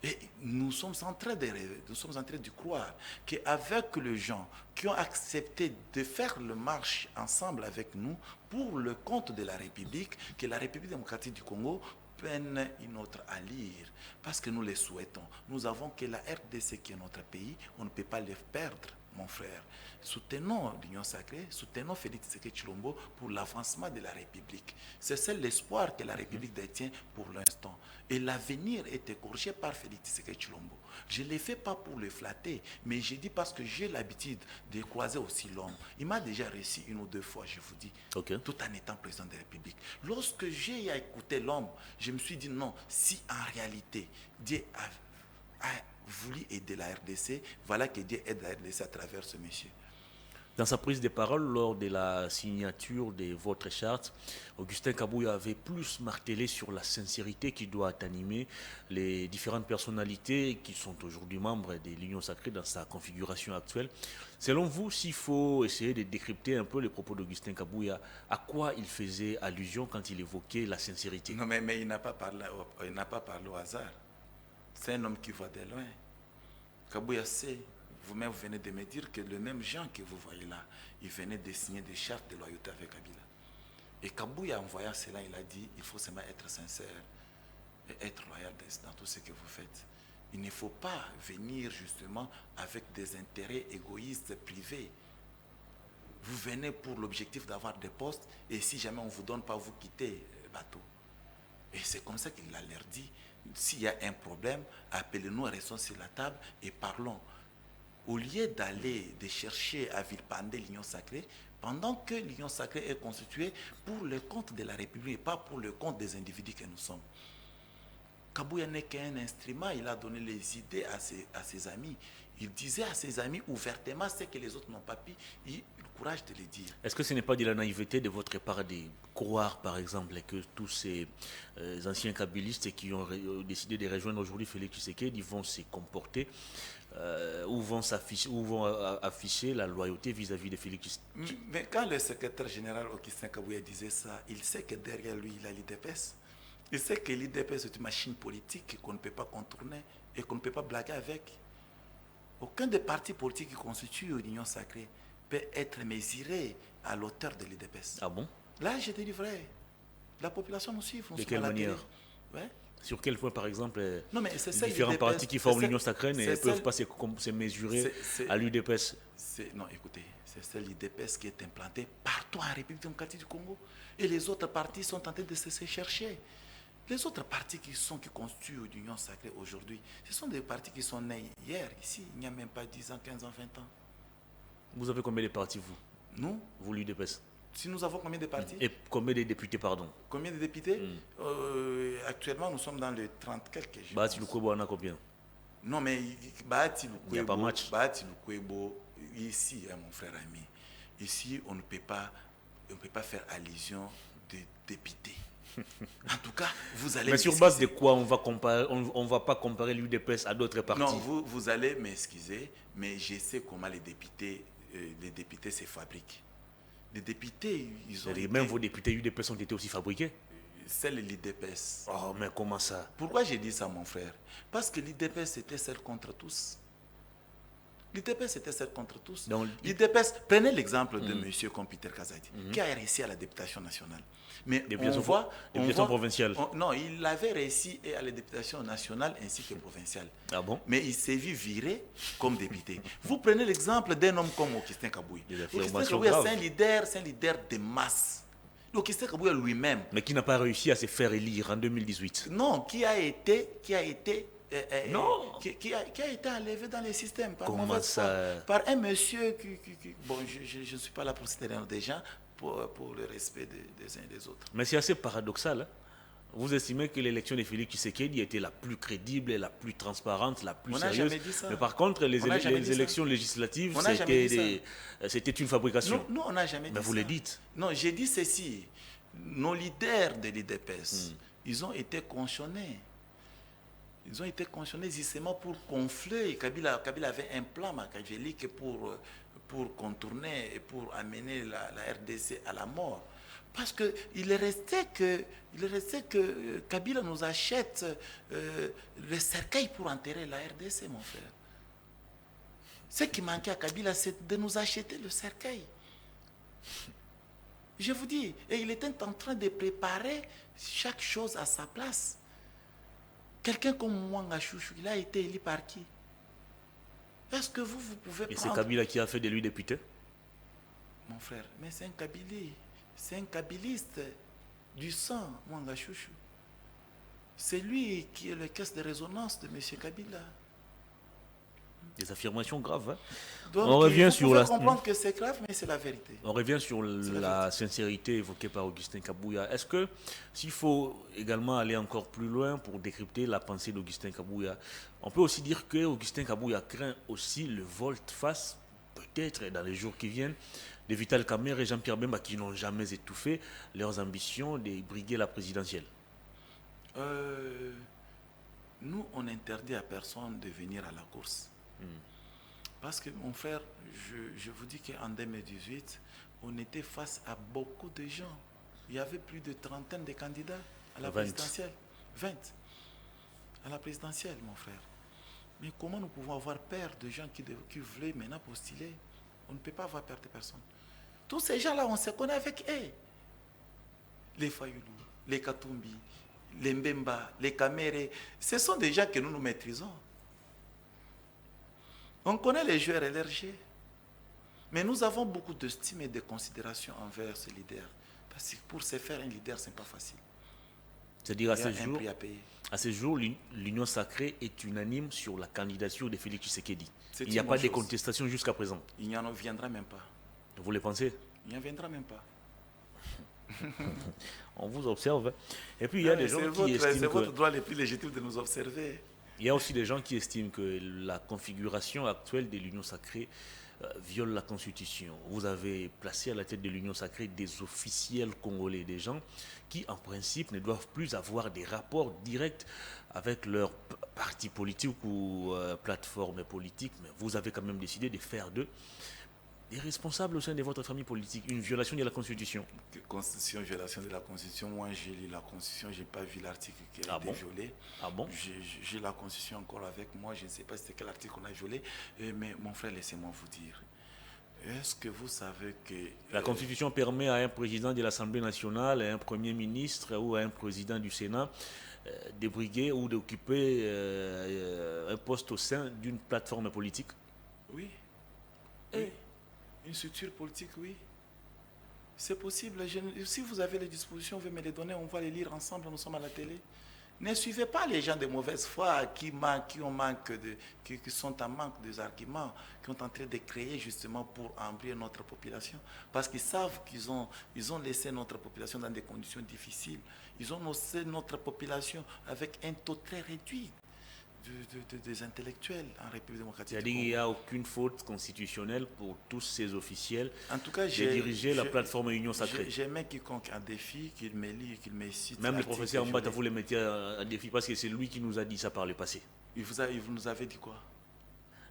Et nous sommes en train de croire qu'avec les gens qui ont accepté de faire le marche ensemble avec nous pour le compte de la République, que la République démocratique du Congo prenne une autre allure. Parce que nous les souhaitons. Nous avons que la RDC qui est notre pays, on ne peut pas les perdre, mon frère. Soutenons l'Union sacrée, soutenons Félix Tshilombo pour l'avancement de la République. C'est ça l'espoir que la République détient pour l'instant. Et l'avenir est écorché par Félix Tshilombo. Je ne le fais pas pour le flatter, mais je dis parce que j'ai l'habitude de croiser aussi l'homme. Il m'a déjà réussi une ou deux fois, je vous dis, tout en étant président de la République. Lorsque j'ai écouté l'homme, je me suis dit non, si en réalité Dieu a voulu aider la RDC, voilà que Dieu aide la RDC à travers ce monsieur. Dans sa prise de parole lors de la signature de votre charte, Augustin Kabouya avait plus martelé sur la sincérité qui doit animer les différentes personnalités qui sont aujourd'hui membres de l'Union sacrée dans sa configuration actuelle. Selon vous, s'il faut essayer de décrypter un peu les propos d'Augustin Kabouya, à quoi il faisait allusion quand il évoquait la sincérité? Non, mais il n'a pas parlé au hasard. C'est un homme qui voit de loin. Kabouya sait. Vous-même, vous venez de me dire que le même Jean que vous voyez là, il venait de signer des chartes de loyauté avec Kabila. Et Kabouya, en voyant cela, il a dit, il faut seulement être sincère et être loyal dans tout ce que vous faites. Il ne faut pas venir justement avec des intérêts égoïstes privés. Vous venez pour l'objectif d'avoir des postes et si jamais on ne vous donne pas, vous quittez le bateau. Et c'est comme ça qu'il a leur dit, s'il y a un problème, appelez-nous, restons sur la table et parlons. Au lieu de chercher à vilipender l'Union sacrée, pendant que l'Union sacrée est constituée pour le compte de la République et pas pour le compte des individus que nous sommes. Kabouya n'est qu'un instrument, il a donné les idées à ses amis. Il disait à ses amis ouvertement ce que les autres n'ont pas pu, il a eu le courage de le dire. Est-ce que ce n'est pas de la naïveté de votre part de croire, par exemple, que tous ces anciens kabylistes qui ont décidé de rejoindre aujourd'hui Félix Tshisekedi vont se comporter ou vont afficher la loyauté vis-à-vis de Félix Tshisekedi? Mais quand le secrétaire général Augustin Kabouya disait ça, il sait que derrière lui, il a l'IDPS. Il sait que l'IDPS est une machine politique qu'on ne peut pas contourner et qu'on ne peut pas blaguer avec. Aucun des partis politiques qui constituent l'Union sacrée peut être mesuré à l'auteur de l'IDPS. Ah bon? Là, je te dis vrai. La population nous suit. De quelle manière? Ouais. Sur quel point, par exemple, non, mais les différents partis qui forment l'Union sacrée ne peuvent pas se mesurer à l'UDPS? Non, écoutez, c'est celle l'UDPS qui est implantée partout en République démocratique du Congo. Et les autres partis sont en train de se chercher. Les autres partis qui constituent l'Union sacrée aujourd'hui, ce sont des partis qui sont nés hier, ici, il n'y a même pas 10 ans, 15 ans, 20 ans. Vous avez combien de partis, vous? Nous? Vous, l'UDPS? Si nous avons combien de partis? Et combien de députés, pardon? Combien de députés? Actuellement, nous sommes dans le 30 quelques. Bahati Lukwebo en a combien? Non, mais Bahati Lukwebo, il n'y a pas match. Bahati Lukwebo, ici, mon frère ami, ici, on ne peut pas faire allusion de députés. En tout cas, vous allez... Mais sur base de quoi on ne va pas comparer l'UDPS à d'autres partis? Non, vous allez m'excuser, mais je sais comment les députés se fabriquent. Les députés, ils ont... Même vos députés UDPS ont été aussi fabriqués? C'est l'IDPS. Oh, mais comment ça? Pourquoi j'ai dit ça, mon frère? Parce que l'IDPS était celle contre tous. L'IDPS était celle contre tous. L'IDPS, prenez l'exemple de monsieur comme Peter Kazadi, qui a réussi à la députation nationale. Mais députation provinciale. Non, il avait réussi à la députation nationale ainsi que provinciale. Ah bon? Mais il s'est vu viré comme député. Vous prenez l'exemple d'un homme comme Augustin Kabouya. Augustin Kabouya, c'est un leader de masse. Augustin Kabouya lui-même. Mais qui n'a pas réussi à se faire élire en 2018. Non, qui a été enlevé dans les systèmes par, par un monsieur bon, je ne suis pas là pour citer des gens pour le respect des uns et des autres. Mais c'est assez paradoxal. Hein? Vous estimez que l'élection de Félix Tshisekedi était la plus crédible, la plus transparente, la plus sérieuse. Mais par contre, les élections législatives, c'était une fabrication. Non, on n'a jamais dit ça. Mais vous le dites. Non, j'ai dit ceci. Nos leaders de l'IDPS, ils ont été cautionnés. Ils ont été cautionnés justement pour gonfler. Kabila avait un plan machiavélique pour contourner et pour amener la RDC à la mort. Parce qu'il restait que Kabila nous achète le cercueil pour enterrer la RDC, mon frère. Ce qui manquait à Kabila, c'est de nous acheter le cercueil. Je vous dis, et il était en train de préparer chaque chose à sa place. Quelqu'un comme Mwanga Chouchou, il a été élu par qui? Est-ce que vous pouvez prendre... Et c'est Kabila qui a fait de lui député? Mon frère, mais c'est un Kabili. C'est un kabiliste du sang, Mwanga Chouchou. C'est lui qui est le caisse de résonance de M. Kabila. Des affirmations graves. Hein? Donc, on revient sur comprendre que c'est grave, mais c'est la vérité. On revient sur la sincérité évoquée par Augustin Kabouya. Est-ce que, s'il faut également aller encore plus loin pour décrypter la pensée d'Augustin Kabouya, on peut aussi dire que Augustin Kabouya craint aussi le volte-face, peut-être dans les jours qui viennent, de Vital Kamerhe et Jean-Pierre Bemba qui n'ont jamais étouffé leurs ambitions de briguer la présidentielle? Nous, on interdit à personne de venir à la course. Parce que, mon frère, je vous dis qu'en 2018, on était face à beaucoup de gens. Il y avait plus de 30 de candidats à la présidentielle. 20 à la présidentielle, mon frère. Mais comment nous pouvons avoir peur de gens qui voulaient maintenant postuler? On ne peut pas avoir peur de personne. Tous ces gens-là, on se connaît avec eux. Les Fayoulou, les Katumbi, les Mbemba, les Kamerhe, ce sont des gens que nous maîtrisons. On connaît les joueurs LRG. Mais nous avons beaucoup d'estime et de considération envers ce leader. Parce que pour se faire un leader, ce n'est pas facile. C'est-à-dire à ce jour, l'Union sacrée est unanime sur la candidature de Félix Tshisekedi. Il n'y a pas de contestation jusqu'à présent. Il n'y en viendra même pas. Vous le pensez? Il n'y en viendra même pas. On vous observe. Et puis, il y a des gens qui estiment c'est votre droit le plus légitime de nous observer. Il y a aussi des gens qui estiment que la configuration actuelle de l'Union sacrée viole la Constitution. Vous avez placé à la tête de l'Union sacrée des officiels congolais, des gens qui, en principe, ne doivent plus avoir des rapports directs avec leur parti politique ou plateforme politique. Mais vous avez quand même décidé de faire d'eux des responsables au sein de votre famille politique. Une violation de la Constitution. Constitution, violation de la Constitution. Moi, j'ai lu la Constitution, je n'ai pas vu l'article qui a été violé. Ah bon? J'ai la Constitution encore avec moi, je ne sais pas c'était quel article on a violé. Mais mon frère, laissez-moi vous dire. Est-ce que vous savez que... La Constitution permet à un président de l'Assemblée nationale, à un premier ministre ou à un président du Sénat de briguer ou d'occuper un poste au sein d'une plateforme politique? Oui. Oui. Une structure politique, oui. C'est possible. Si vous avez les dispositions, vous me les donner, on va les lire ensemble, nous sommes à la télé. Ne suivez pas les gens de mauvaise foi qui sont en manque des arguments, qui sont en train de créer justement pour embrouiller notre population. Parce qu'ils savent qu'ils ont laissé notre population dans des conditions difficiles. Ils ont laissé notre population avec un taux très réduit des intellectuels en République démocratique. C'est-à-dire qu'il n'y a aucune faute constitutionnelle pour tous ces officiels en tout cas, de diriger la plateforme Union Sacrée. J'aimais quiconque en défi, qu'il me lit, qu'il me cite. Même le professeur Mbata, vous les mettez en défi parce que c'est lui qui nous a dit ça par le passé. Il nous avait dit quoi?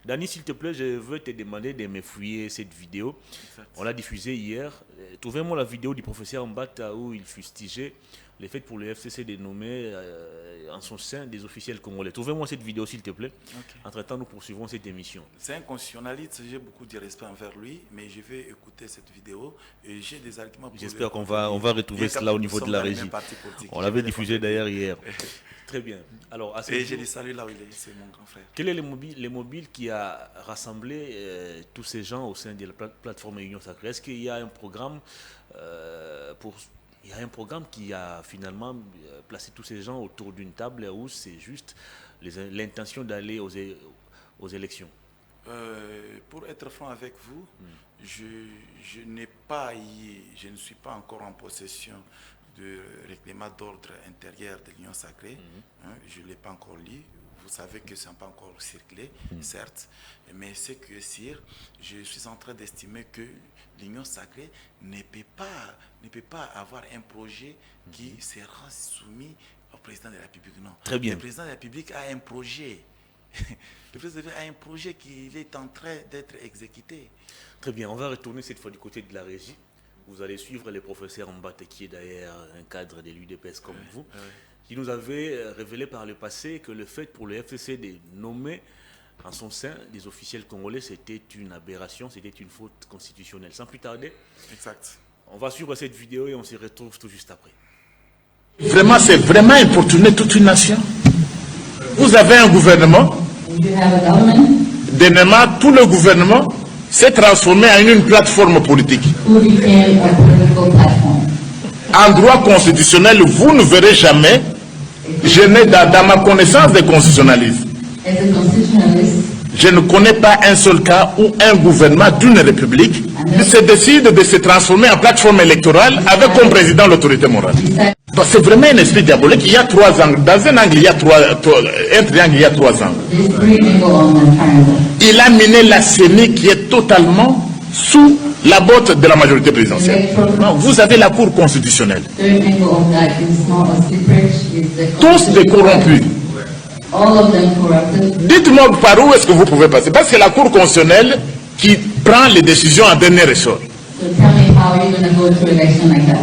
Dani, s'il te plaît, je veux te demander de me fouiller cette vidéo. Exact. On l'a diffusée hier. Trouvez-moi la vidéo du professeur Mbata où il fustigeait le fait pour le FCC de nommer en son sein des officiels congolais. Trouvez-moi cette vidéo, s'il te plaît. Okay. Entre-temps, nous poursuivons cette émission. C'est un constitutionnaliste, j'ai beaucoup de respect envers lui, mais je vais écouter cette vidéo et j'ai des arguments pour... J'espère qu'on va retrouver cela au niveau de la régie. On l'avait diffusé d'ailleurs hier. Très bien. Alors, et je les salue là où il est, c'est mon grand frère. Quel est le mobile qui a rassemblé tous ces gens au sein de la plateforme Union Sacrée? Est-ce qu'il y a un programme Il y a un programme qui a finalement placé tous ces gens autour d'une table où c'est juste l'intention d'aller aux élections? Pour être franc avec vous, je ne suis pas encore en possession de règlement d'ordre intérieur de l'Union sacrée. Je ne l'ai pas encore lu. Vous savez que ça n'a pas encore circulé, certes. Mais c'est que je suis en train d'estimer que l'Union sacrée ne peut pas avoir un projet qui sera soumis au président de la République. Non. Très bien. Le président de la République a un projet. Le président a un projet qui est en train d'être exécuté. Très bien. On va retourner cette fois du côté de la régie. Vous allez suivre le professeur Mbata, qui est d'ailleurs un cadre de l'UDPS comme vous, qui nous avait révélé par le passé que le fait pour le FCC de nommer en son sein des officiels congolais, c'était une aberration, c'était une faute constitutionnelle. Sans plus tarder, exact. On va suivre cette vidéo et on se retrouve tout juste après. Vraiment, c'est vraiment importuner toute une nation. Vous avez un gouvernement, dernièrement, tout le gouvernement s'est transformé en une plateforme politique. En droit constitutionnel, vous ne verrez jamais, dans ma connaissance des constitutionnalistes, je ne connais pas un seul cas où un gouvernement d'une république se décide de se transformer en plateforme électorale avec comme président l'autorité morale. C'est vraiment un esprit diabolique. Il y a trois angles. Dans un angle, un triangle, il y a trois angles. Il a mené la CENI qui est totalement sous la botte de la majorité présidentielle. Non, vous avez la Cour constitutionnelle. Tous des corrompus. Dites-moi par où est-ce que vous pouvez passer. Parce que c'est la Cour constitutionnelle qui prend les décisions en dernier ressort.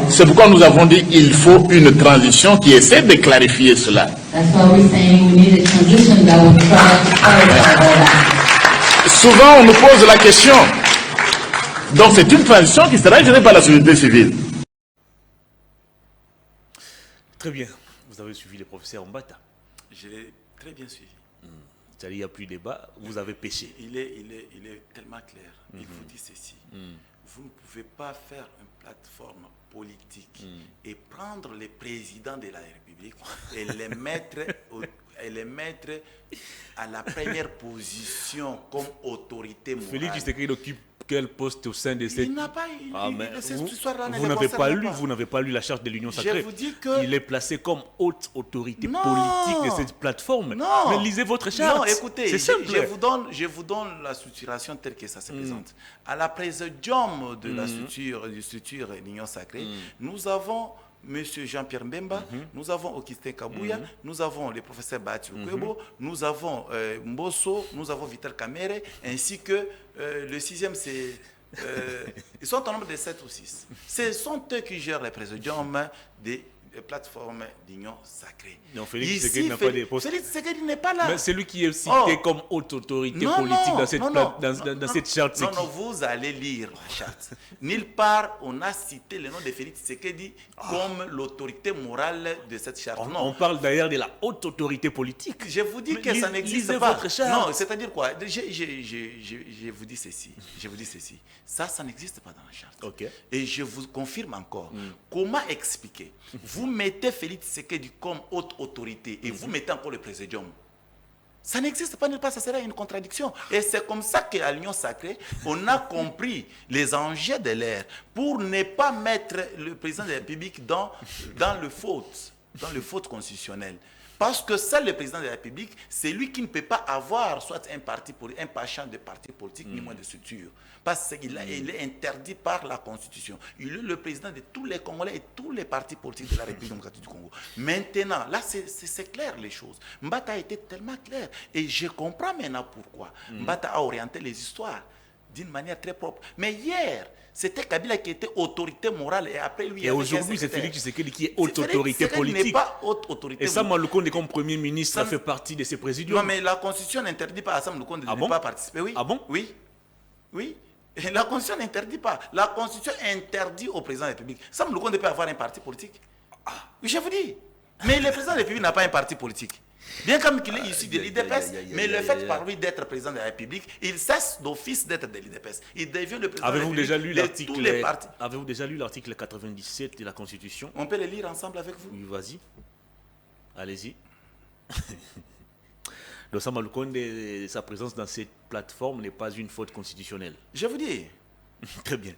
C'est pourquoi nous avons dit qu'il faut une transition qui essaie de clarifier cela. Souvent on nous pose la question. Donc c'est une transition qui sera gérée par la société civile. Très bien. Vous avez suivi le professeur Mbata. Je l'ai très bien suivi. C'est-à-dire qu'il n'y a plus de débat, vous avez péché. Il est tellement clair. Il vous dit ceci. Vous ne pouvez pas faire une plateforme politique et prendre les présidents de la République et les mettre à la première position comme autorité morale. Félix Tshisekedi occupe quel poste au sein de cette... Il n'a pas... cette histoire-là ne vous le n'avez pas concerne lu, vous n'avez pas lu la charte de l'Union Sacrée. Je vous dis que... Il est placé comme haute autorité politique de cette plateforme. Non. Mais lisez votre charte. Non, écoutez, c'est simple. Je vous donne la structuration telle que ça se présente. À la présidium de la structure de l'Union Sacrée, nous avons M. Jean-Pierre Mbemba, nous avons Augustin Kabouya, nous avons le professeur Bati Kwebo, nous avons Mbosso, nous avons Vital Kamere, ainsi que le sixième, c'est... ils sont en nombre de 7 ou 6. Ce sont eux qui gèrent les présidiums des plateformes d'Union Sacrée. Non, Félix Tshisekedi n'a pas de poste. Félix Tshisekedi n'est pas là. Mais c'est lui qui est cité comme haute autorité politique dans cette charte. Non, vous allez lire la charte. Nulle part, on a cité le nom de Félix Tshisekedi comme l'autorité morale de cette charte. On parle d'ailleurs de la haute autorité politique. Je vous dis que ça n'existe pas. Non, c'est-à-dire quoi? Je vous dis ceci. Ça n'existe pas dans la charte. Okay. Et je vous confirme encore. Comment expliquer? Vous mettez Félix Tshisekedi comme haute autorité et vous mettez encore le présidium. Ça n'existe pas nulle part, ça serait une contradiction. Et c'est comme ça qu'à l'Union Sacrée, on a compris les enjeux de l'ère pour ne pas mettre le président de la République dans le faute constitutionnel. Parce que seul le président de la République, c'est lui qui ne peut pas avoir soit un champ de parti politique, ni moins de structure. Parce qu'il est interdit par la Constitution. Il est le président de tous les Congolais et tous les partis politiques de la République démocratique du Congo. Maintenant, là, c'est clair les choses. Mbata a été tellement clair. Et je comprends maintenant pourquoi. Mbata a orienté les histoires d'une manière très propre. Mais hier, c'était Kabila qui était autorité morale et après lui... Et aujourd'hui, c'est Félix Tshisekedi qui est haute autorité politique. N'est pas haute autorité. Et Sam Lukonde, comme Premier ministre, fait partie de ces présidiums. Non, mais la Constitution n'interdit pas à Sam Lukonde de ne pas participer. Oui. Ah bon? Oui. Oui. Et la Constitution n'interdit pas. La Constitution interdit au président de la République. Sam Lukonde peut avoir un parti politique. Oui, je vous dis. Mais le président de la République n'a pas un parti politique. Bien comme qu'il est issu de l'IDPS, mais le fait par lui d'être président de la République, il cesse d'office d'être de l'IDPS. Il devient le président de la République de tous les partis. Avez-vous déjà lu l'article 97 de la Constitution? On peut le lire ensemble avec vous? Oui, vas-y. Allez-y. Donc Sama Lukonde, sa présence dans cette plateforme n'est pas une faute constitutionnelle. Je vous dis. Très bien.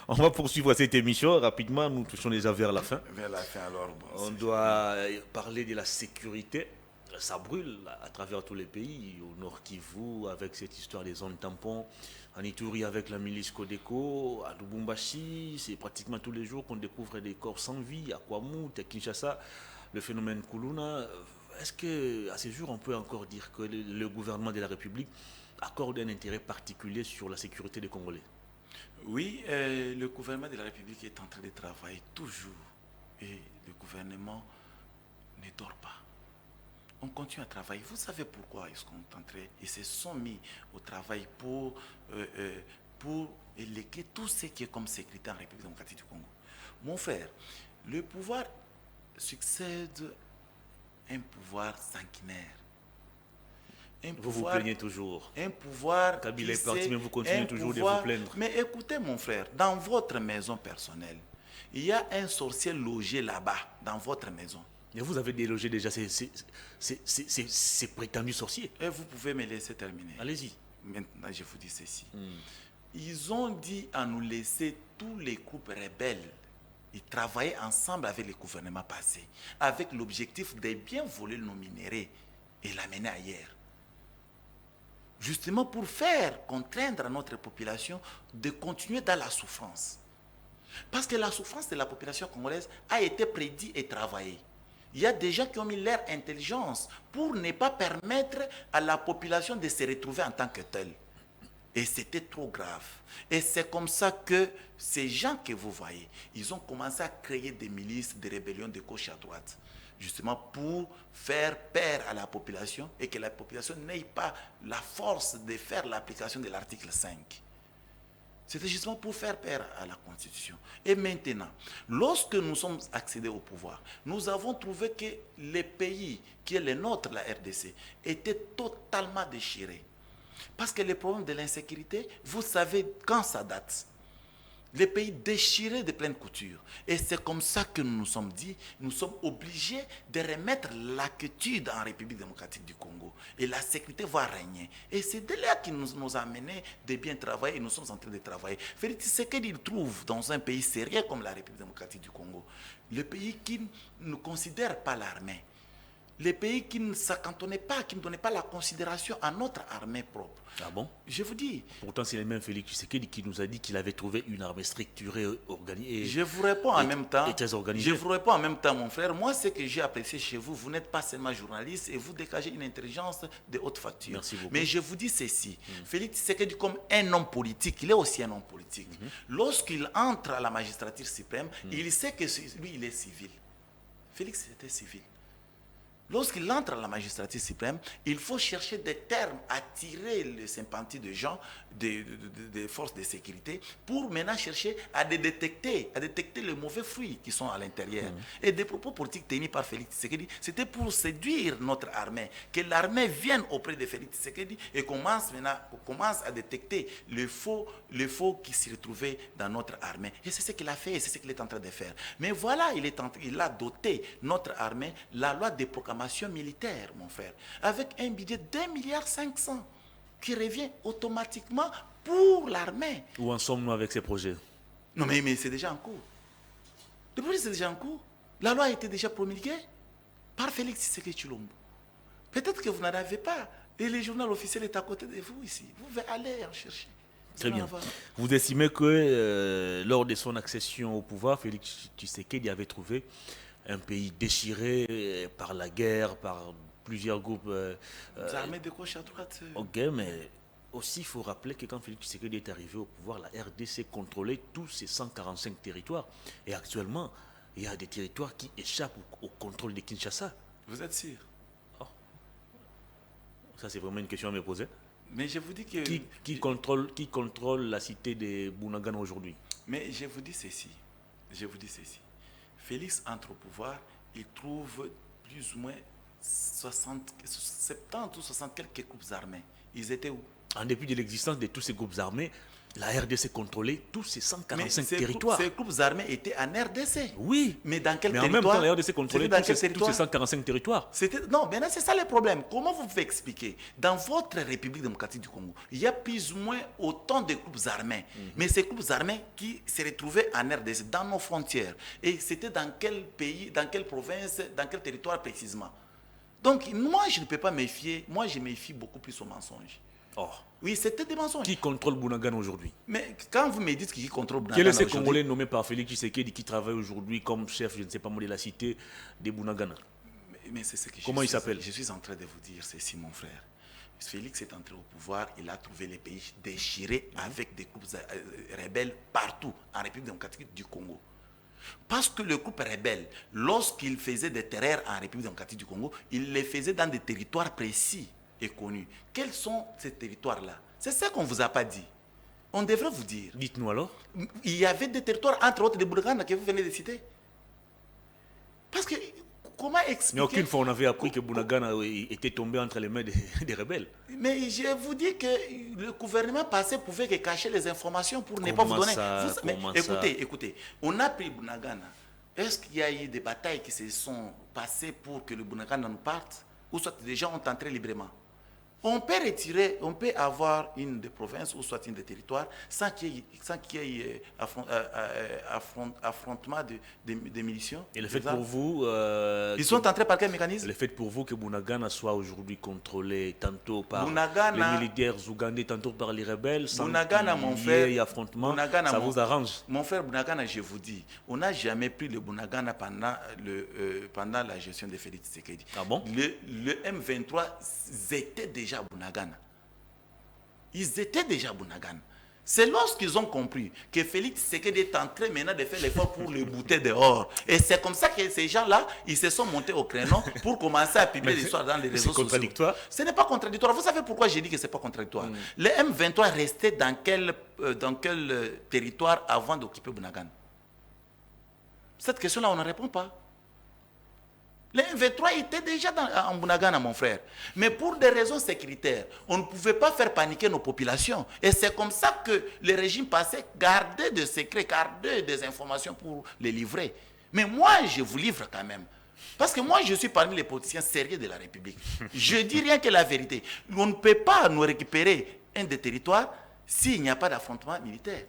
On va poursuivre cette émission rapidement. Nous touchons déjà vers la fin. Vers la fin alors. Bon, on doit parler de la sécurité. Ça brûle à travers tous les pays. Au Nord Kivu avec cette histoire des zones tampons. En Ituri avec la milice Codeco. À Lubumbashi, c'est pratiquement tous les jours qu'on découvre des corps sans vie. À Kwamut, à Kinshasa, le phénomène Kuluna. Est-ce qu'à ce jour, on peut encore dire que le gouvernement de la République accorde un intérêt particulier sur la sécurité des Congolais? Oui, le gouvernement de la République est en train de travailler toujours. Et le gouvernement ne dort pas. On continue à travailler. Vous savez pourquoi ils se sont mis au travail pour éléguer tout ce qui est comme sécurité en République démocratique du Congo. Mon frère, le pouvoir succède un pouvoir sanguinaire. Vous plaignez toujours. Un pouvoir... Kabila est parti, mais vous continuez toujours de vous plaindre. Mais écoutez mon frère, dans votre maison personnelle, il y a un sorcier logé là-bas, dans votre maison. Et vous avez délogé déjà ces prétendus sorciers. Et vous pouvez me laisser terminer. Allez-y. Maintenant, je vous dis ceci. Ils ont dit à nous laisser tous les groupes rebelles. Ils travaillaient ensemble avec les gouvernements passés, avec l'objectif de bien voler nos minéraux et l'amener ailleurs. Justement pour faire contraindre notre population de continuer dans la souffrance. Parce que la souffrance de la population congolaise a été prédite et travaillée. Il y a des gens qui ont mis leur intelligence pour ne pas permettre à la population de se retrouver en tant que telle. Et c'était trop grave. Et c'est comme ça que ces gens que vous voyez, ils ont commencé à créer des milices, des rébellions de gauche à droite. Justement pour faire peur à la population et que la population n'ait pas la force de faire l'application de l'article 5. C'était justement pour faire peur à la Constitution. Et maintenant, lorsque nous sommes accédés au pouvoir, nous avons trouvé que le pays qui est le nôtre, la RDC, était totalement déchiré. Parce que le problème de l'insécurité, vous savez quand ça date. Le pays déchiré de pleine couture. Et c'est comme ça que nous nous sommes dit, nous sommes obligés de remettre la quiétude en République démocratique du Congo. Et la sécurité va régner. Et c'est de là qui nous a amené de bien travailler et nous sommes en train de travailler. Félix Tshisekedi trouve dans un pays sérieux comme la République démocratique du Congo, le pays qui ne considère pas l'armée, les pays qui ne s'accantonnaient pas, qui ne donnaient pas la considération à notre armée propre. Ah bon? Je vous dis. Pourtant, c'est le même Félix Tshisekedi qui nous a dit qu'il avait trouvé une armée structurée, organisée. Je vous réponds en même temps. Et très organisée. Je vous réponds en même temps, mon frère. Moi, ce que j'ai apprécié chez vous, vous n'êtes pas seulement journaliste et vous dégagez une intelligence de haute facture. Merci beaucoup. Mais je vous dis ceci. Félix Tshisekedi, comme un homme politique, il est aussi un homme politique. Lorsqu'il entre à la magistrature suprême, il sait que lui, il est civil. Félix était civil. Lorsqu'il entre à la magistrature suprême, il faut chercher des termes, attirer les sympathies de gens, des forces de sécurité, pour maintenant chercher à détecter les mauvais fruits qui sont à l'intérieur. Et des propos politiques tenus par Félix Tshisekedi, c'était pour séduire notre armée, que l'armée vienne auprès de Félix Tshisekedi et commence à détecter le faux qui s'y retrouvait dans notre armée. Et c'est ce qu'il a fait, et c'est ce qu'il est en train de faire. Mais voilà, il a doté notre armée, la loi de proclamation militaire, mon frère, avec un budget de 2,5 milliards qui revient automatiquement pour l'armée. Où en sommes-nous avec ces projets? Non, mais c'est déjà en cours. Le projet, c'est déjà en cours. La loi a été déjà promulguée par Félix Tshisekedi Tshilombo. Peut-être que vous n'en avez pas. Et le journal officiel est à côté de vous ici. Vous pouvez aller en chercher. Très bien. Vous estimez que lors de son accession au pouvoir, Félix Tshisekedi avait trouvé un pays déchiré par la guerre, par plusieurs groupes. Armées de gauche à droite. Ok, mais aussi il faut rappeler que quand Félix Tshisekedi est arrivé au pouvoir, la RDC contrôlait tous ces 145 territoires. Et actuellement, il y a des territoires qui échappent au contrôle de Kinshasa. Vous êtes sûr? Oh. Ça, c'est vraiment une question à me poser. Mais je vous dis que... Qui contrôle la cité de Bunagana aujourd'hui? Mais je vous dis ceci. Félix entre au pouvoir, il trouve plus ou moins 70 ou 60 quelques groupes armés. Ils étaient où? En dépit de l'existence de tous ces groupes armés, la RDC contrôlait tous ces 145 territoires. Ces groupes armés étaient en RDC. Oui. Mais dans quel territoire? Mais en même temps, la RDC contrôlait tous ces 145 territoires. Non, maintenant c'est ça le problème. Comment vous pouvez expliquer? Dans votre République démocratique du Congo, il y a plus ou moins autant de groupes armés. Mais ces groupes armés qui se retrouvaient en RDC, dans nos frontières. Et c'était dans quel pays, dans quelle province, dans quel territoire précisément? Donc moi, je ne peux pas méfier. Moi, je méfie beaucoup plus aux mensonges. Oh. Oui, c'était des mensonges. Qui contrôle Bunagana aujourd'hui? Mais quand vous me dites qui contrôle Bunagana aujourd'hui... Quel est ce Congolais nommé par Félix Tshisekedi qui travaille aujourd'hui comme chef, je ne sais pas moi, de la cité de Bunagana? Mais c'est ce que Comment il s'appelle? Je suis en train de vous dire ceci, mon frère. Félix est entré au pouvoir, il a trouvé les pays déchirés avec des groupes rebelles partout en République démocratique du Congo. Parce que le groupe rebelle, lorsqu'il faisait des terreurs en République démocratique du Congo, il les faisait dans des territoires précis et connus. Quels sont ces territoires-là? C'est ça qu'on ne vous a pas dit. On devrait vous dire. Dites-nous alors. Il y avait des territoires, entre autres, de Bunagana que vous venez de citer. Parce que, comment expliquer... Mais aucune fois on avait appris que Bunagana était tombé entre les mains des rebelles. Mais je vous dis que le gouvernement passé pouvait cacher les informations pour ne pas vous donner... Écoutez, on a pris Bunagana. Est-ce qu'il y a eu des batailles qui se sont passées pour que le Bunagana nous parte? Ou soit des gens ont entré librement? On peut retirer, on peut avoir une des provinces ou soit une des territoires sans qu'il y ait affrontement de miliciens. Et le fait pour vous... ils sont entrés par quel mécanisme? Le fait pour vous que Bunagana soit aujourd'hui contrôlé tantôt par les militaires ougandais, tantôt par les rebelles, sans Bunagana, mon frère, y affrontement, ça vous arrange? Mon frère Bunagana, je vous dis, on n'a jamais pris le Bunagana pendant la gestion de Félix Tshisekedi. Ah bon? Le M23 était déjà à Bunagana. Ils étaient déjà à Bunagana. C'est lorsqu'ils ont compris que Félix Tshisekedi est en train maintenant de faire l'effort pour le bouter dehors. Et c'est comme ça que ces gens-là, ils se sont montés au créneau pour commencer à publier l'histoire dans les réseaux sociaux. C'est contradictoire? Ce n'est pas contradictoire. Vous savez pourquoi j'ai dit que ce n'est pas contradictoire? Le M23 restait dans quel territoire avant d'occuper Bunagana? Cette question-là, on ne répond pas. Les M23 étaient déjà en Bunagana, mon frère. Mais pour des raisons sécuritaires, on ne pouvait pas faire paniquer nos populations. Et c'est comme ça que le régime passé gardait des secrets, gardait des informations pour les livrer. Mais moi, je vous livre quand même. Parce que moi, je suis parmi les politiciens sérieux de la République. Je dis rien que la vérité. On ne peut pas nous récupérer un des territoires s'il n'y a pas d'affrontement militaire.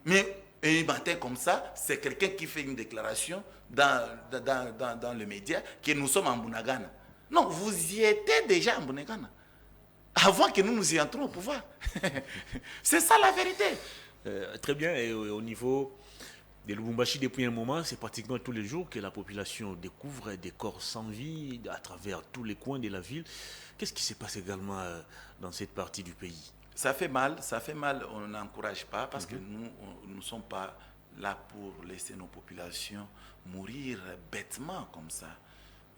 Mais un matin comme ça, c'est quelqu'un qui fait une déclaration dans le média que nous sommes en Bunagana. Non, vous y étiez déjà en Bunagana. Avant que nous y entrons au pouvoir. C'est ça la vérité. Très bien. Et au niveau de Lubumbashi, depuis un moment, c'est pratiquement tous les jours que la population découvre des corps sans vie à travers tous les coins de la ville. Qu'est-ce qui se passe également dans cette partie du pays? Ça fait mal, on n'encourage pas parce que nous ne sommes pas là pour laisser nos populations mourir bêtement comme ça.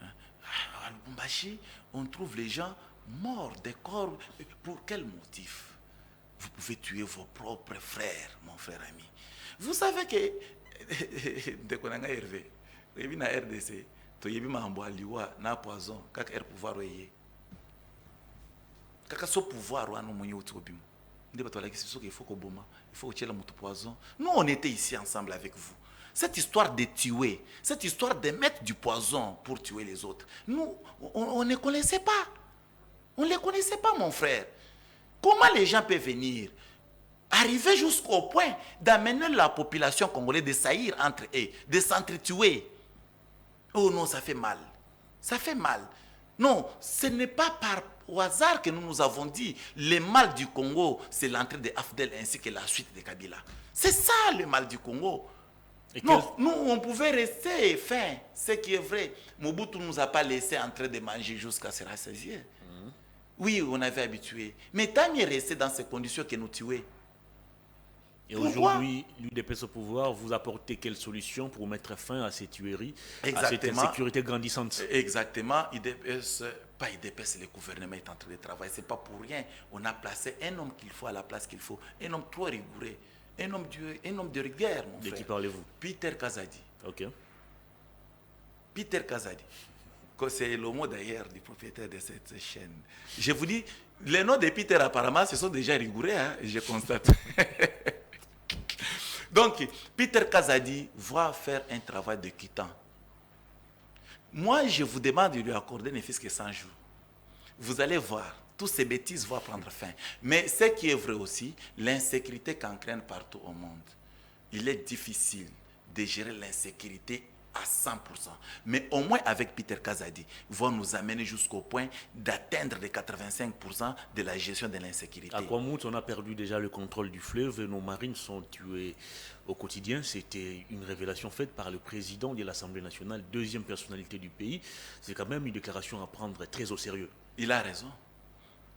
À Lubumbashi, on trouve les gens morts, des corps. Pour quel motif? Vous pouvez tuer vos propres frères, mon frère ami. Vous savez que, dès qu'on a Hervé, il y a RDC, il y a un poison, il pouvoir ce pouvoir il faut que poison. Nous on était ici ensemble avec vous. Cette histoire de tuer, cette histoire de mettre du poison pour tuer les autres, nous on ne connaissait pas. On ne les connaissait pas, mon frère. Comment les gens peuvent venir arriver jusqu'au point d'amener la population congolaise de saillir entre eux, de s'entretuer? Oh non, ça fait mal. Ça fait mal. Non, ce n'est pas au hasard que nous avons dit le mal du Congo, c'est l'entrée de Afdel ainsi que la suite de Kabila. C'est ça le mal du Congo. Non, nous, on pouvait rester fin, ce qui est vrai. Mobutu ne nous a pas laissé en train de manger jusqu'à se rassasier. Oui, on avait habitué. Mais tant mieux rester dans ces conditions que nous tuer. Et aujourd'hui, l'UDPS au pouvoir, vous apportez quelle solution pour mettre fin à ces tueries, à cette insécurité grandissante? Exactement. Pas IDPS, le gouvernement est en train de travailler. Ce n'est pas pour rien. On a placé un homme qu'il faut à la place qu'il faut. Un homme trop rigoureux. Un homme de rigueur, mon frère. De qui parlez-vous? Peter Kazadi. Ok. Peter Kazadi. C'est le mot d'ailleurs du propriétaire de cette chaîne. Je vous dis, les noms de Peter apparemment, ce sont déjà rigoureux, hein, je constate. Donc, Peter Kazadi va faire un travail de quittant. Moi, je vous demande de lui accorder ne fût-ce que 100 jours. Vous allez voir, toutes ces bêtises vont prendre fin. Mais ce qui est vrai aussi, l'insécurité qu'entraîne partout au monde. Il est difficile de gérer l'insécurité à 100%. Mais au moins avec Peter Kazadi, vont nous amener jusqu'au point d'atteindre les 85% de la gestion de l'insécurité. À Kwamout, on a perdu déjà le contrôle du fleuve. Nos marines sont tuées au quotidien. C'était une révélation faite par le président de l'Assemblée nationale, deuxième personnalité du pays. C'est quand même une déclaration à prendre très au sérieux. Il a raison.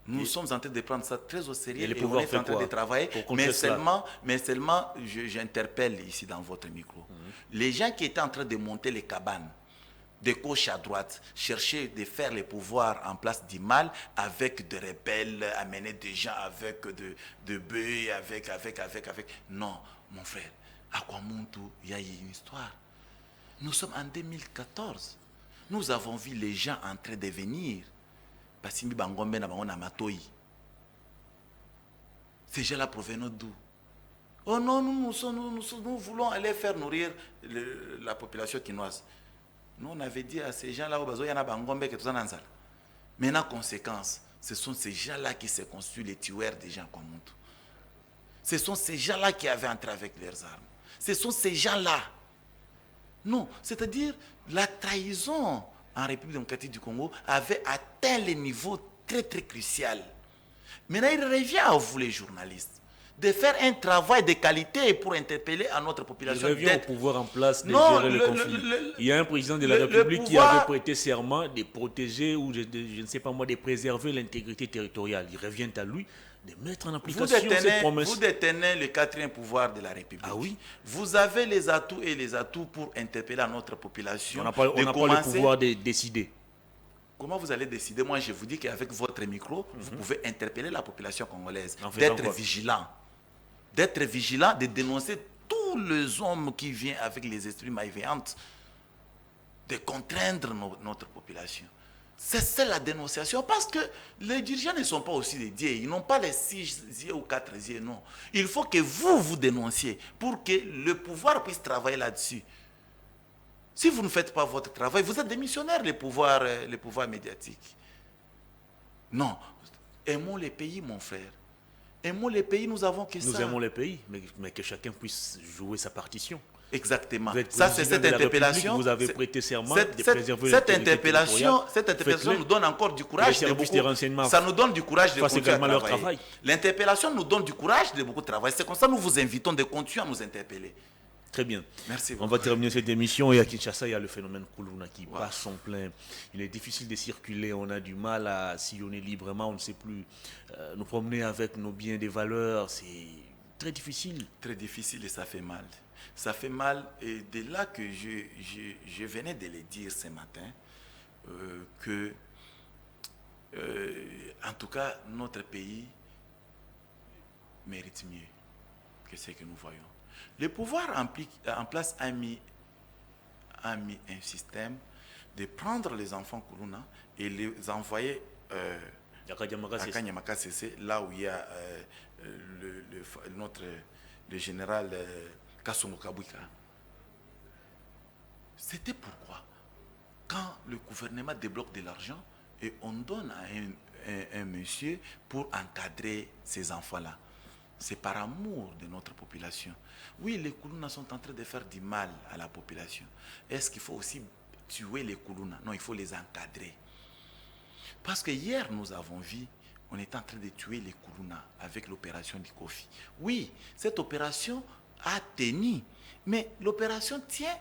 Nous sommes en train de prendre ça très au sérieux et on est en train de travailler. Mais seulement, j'interpelle ici dans votre micro. Les gens qui étaient en train de monter les cabanes, de gauche à droite, chercher de faire les pouvoirs en place du mal avec des rebelles, amener des gens avec de bœufs, avec. Non, mon frère, à Kwamuntu, il y a une histoire. Nous sommes en 2014. Nous avons vu les gens en train de venir. Basimbi Bangombe na bango na Matoyi. Ces gens-là proviennent d'où? Oh non, nous voulons aller faire nourrir la population quinoise. Nous, on avait dit à ces gens-là, il y en a Bangombe qui sont dans ça. Maintenant, conséquence, ce sont ces gens-là qui se constituent les tueurs des gens comme nous. Ce sont ces gens-là qui avaient entré avec leurs armes. Ce sont ces gens-là. Non, c'est-à-dire la trahison en République démocratique du Congo avait atteint les niveaux très très crucial. Maintenant, il revient à vous les journalistes de faire un travail de qualité pour interpeller à notre population. Il revient au pouvoir en place de gérer le conflit. Il y a un président de la République qui avait prêté serment de protéger ou je ne sais pas moi, de préserver l'intégrité territoriale. Il revient à lui de mettre en application cette promesse. Vous détenez le quatrième pouvoir de la République. Ah oui? Vous avez les atouts pour interpeller à notre population. On n'a pas le pouvoir de décider. Comment vous allez décider? Moi, je vous dis qu'avec votre micro, vous pouvez interpeller la population congolaise, d'être vigilant, de dénoncer tous les hommes qui viennent avec les esprits malveillants. de contraindre notre population. C'est la dénonciation, parce que les dirigeants ne sont pas aussi des dieux, ils n'ont pas les 6 yeux ou 4 yeux, non. Il faut que vous dénonciez pour que le pouvoir puisse travailler là-dessus. Si vous ne faites pas votre travail, vous êtes démissionnaire, les pouvoirs médiatiques. Non, aimons les pays, mon frère. Aimons les pays, nous avons que ça. Nous aimons les pays, mais que chacun puisse jouer sa partition. Exactement. Ça, c'est cette interpellation. Vous avez prêté serment de préserver cette interpellation nous donne encore du courage. Ça nous donne du courage de beaucoup travailler. L'interpellation nous donne du courage de beaucoup travailler. C'est comme ça que nous vous invitons de continuer à nous interpeller. Très bien. Merci beaucoup. On va terminer cette émission. Et à Kinshasa, il y a le phénomène Kuluna qui bat son plein. Il est difficile de circuler. On a du mal à sillonner librement. On ne sait plus nous promener avec nos biens, des valeurs. C'est très difficile. Très difficile et ça fait mal. Ça fait mal. Et de là que je venais de le dire ce matin, que, en tout cas, notre pays mérite mieux que ce que nous voyons. Le pouvoir en place a mis un système de prendre les enfants Kuluna et les envoyer à Kanyamaka Sese, là où il y a le général Kasongo Kabwika. C'était pourquoi, quand le gouvernement débloque de l'argent et on donne à un monsieur pour encadrer ces enfants-là, c'est par amour de notre population. Oui, les Kuluna sont en train de faire du mal à la population. Est-ce qu'il faut aussi tuer les Kuluna? Non, il faut les encadrer. Parce que hier, nous avons vu, on est en train de tuer les Kuluna avec l'opération du Kofi. Oui, cette opération a tenu, mais l'opération tient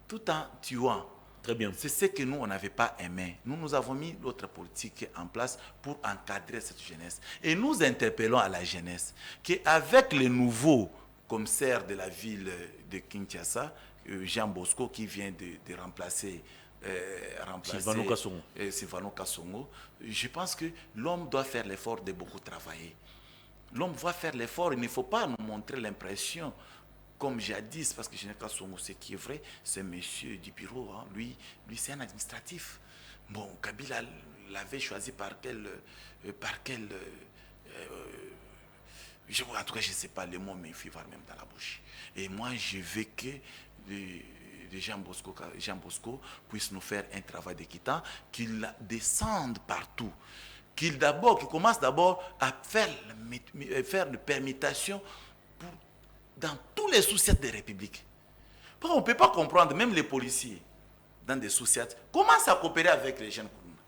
tout en tuant. Très bien. C'est ce que nous, on n'avait pas aimé. Nous avons mis notre politique en place pour encadrer cette jeunesse. Et nous interpellons à la jeunesse qu'avec le nouveau commissaire de la ville de Kinshasa, Jean Bosco, qui vient de remplacer Sylvano Kasongo, je pense que l'homme doit faire l'effort de beaucoup travailler. L'homme va faire l'effort, il ne faut pas nous montrer l'impression comme jadis, parce que Général Kasongo, ce qui est vrai, c'est monsieur du bureau, hein, lui c'est un administratif. Bon, Kabila l'avait choisi par quel en tout cas, je ne sais pas les mots, mais il faut voir même dans la bouche. Et moi, je veux que Jean Bosco puisse nous faire un travail d'équitant, qu'il descende partout, qu'il commence d'abord à faire une permutation dans tous les sous-sièges des républiques. On ne peut pas comprendre, même les policiers, dans des sous-sièges, commencent à coopérer avec les jeunes Kuluna.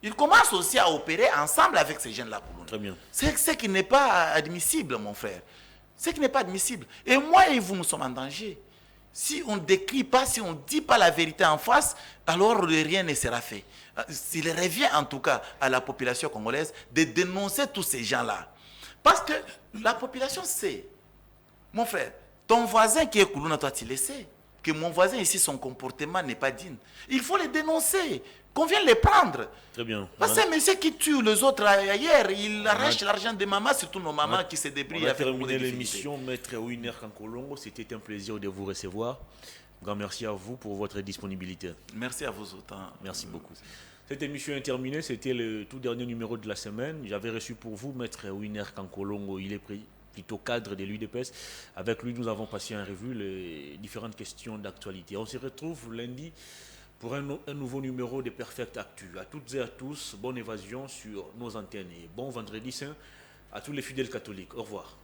Ils commencent aussi à opérer ensemble avec ces jeunes-là Kuluna. Très bien. C'est ce qui n'est pas admissible, mon frère. Ce qui n'est pas admissible. Et moi et vous, nous sommes en danger. Si on ne décrit pas, si on ne dit pas la vérité en face, alors rien ne sera fait. Il revient en tout cas à la population congolaise de dénoncer tous ces gens-là. Parce que la population sait. Mon frère, ton voisin qui est Kuluna, toi tu le sais, que mon voisin ici, son comportement n'est pas digne. Il faut les dénoncer, qu'on vienne les prendre. Très bien. Parce que monsieur qui tue les autres ailleurs, il arrache l'argent des mamans, surtout nos mamans qui se débrouillent. On a terminé l'émission, Maître Winer Kankolongo. C'était un plaisir de vous recevoir. Grand merci à vous pour votre disponibilité. Merci à vous autant. Merci beaucoup. Cette émission est terminée, c'était le tout dernier numéro de la semaine. J'avais reçu pour vous Maître Winer Kankolongo. Il est plutôt cadre de l'UDPS. Avec lui, nous avons passé en revue les différentes questions d'actualité. On se retrouve lundi pour un nouveau numéro de Perfect Actu. À toutes et à tous, bonne évasion sur nos antennes et bon vendredi saint à tous les fidèles catholiques. Au revoir.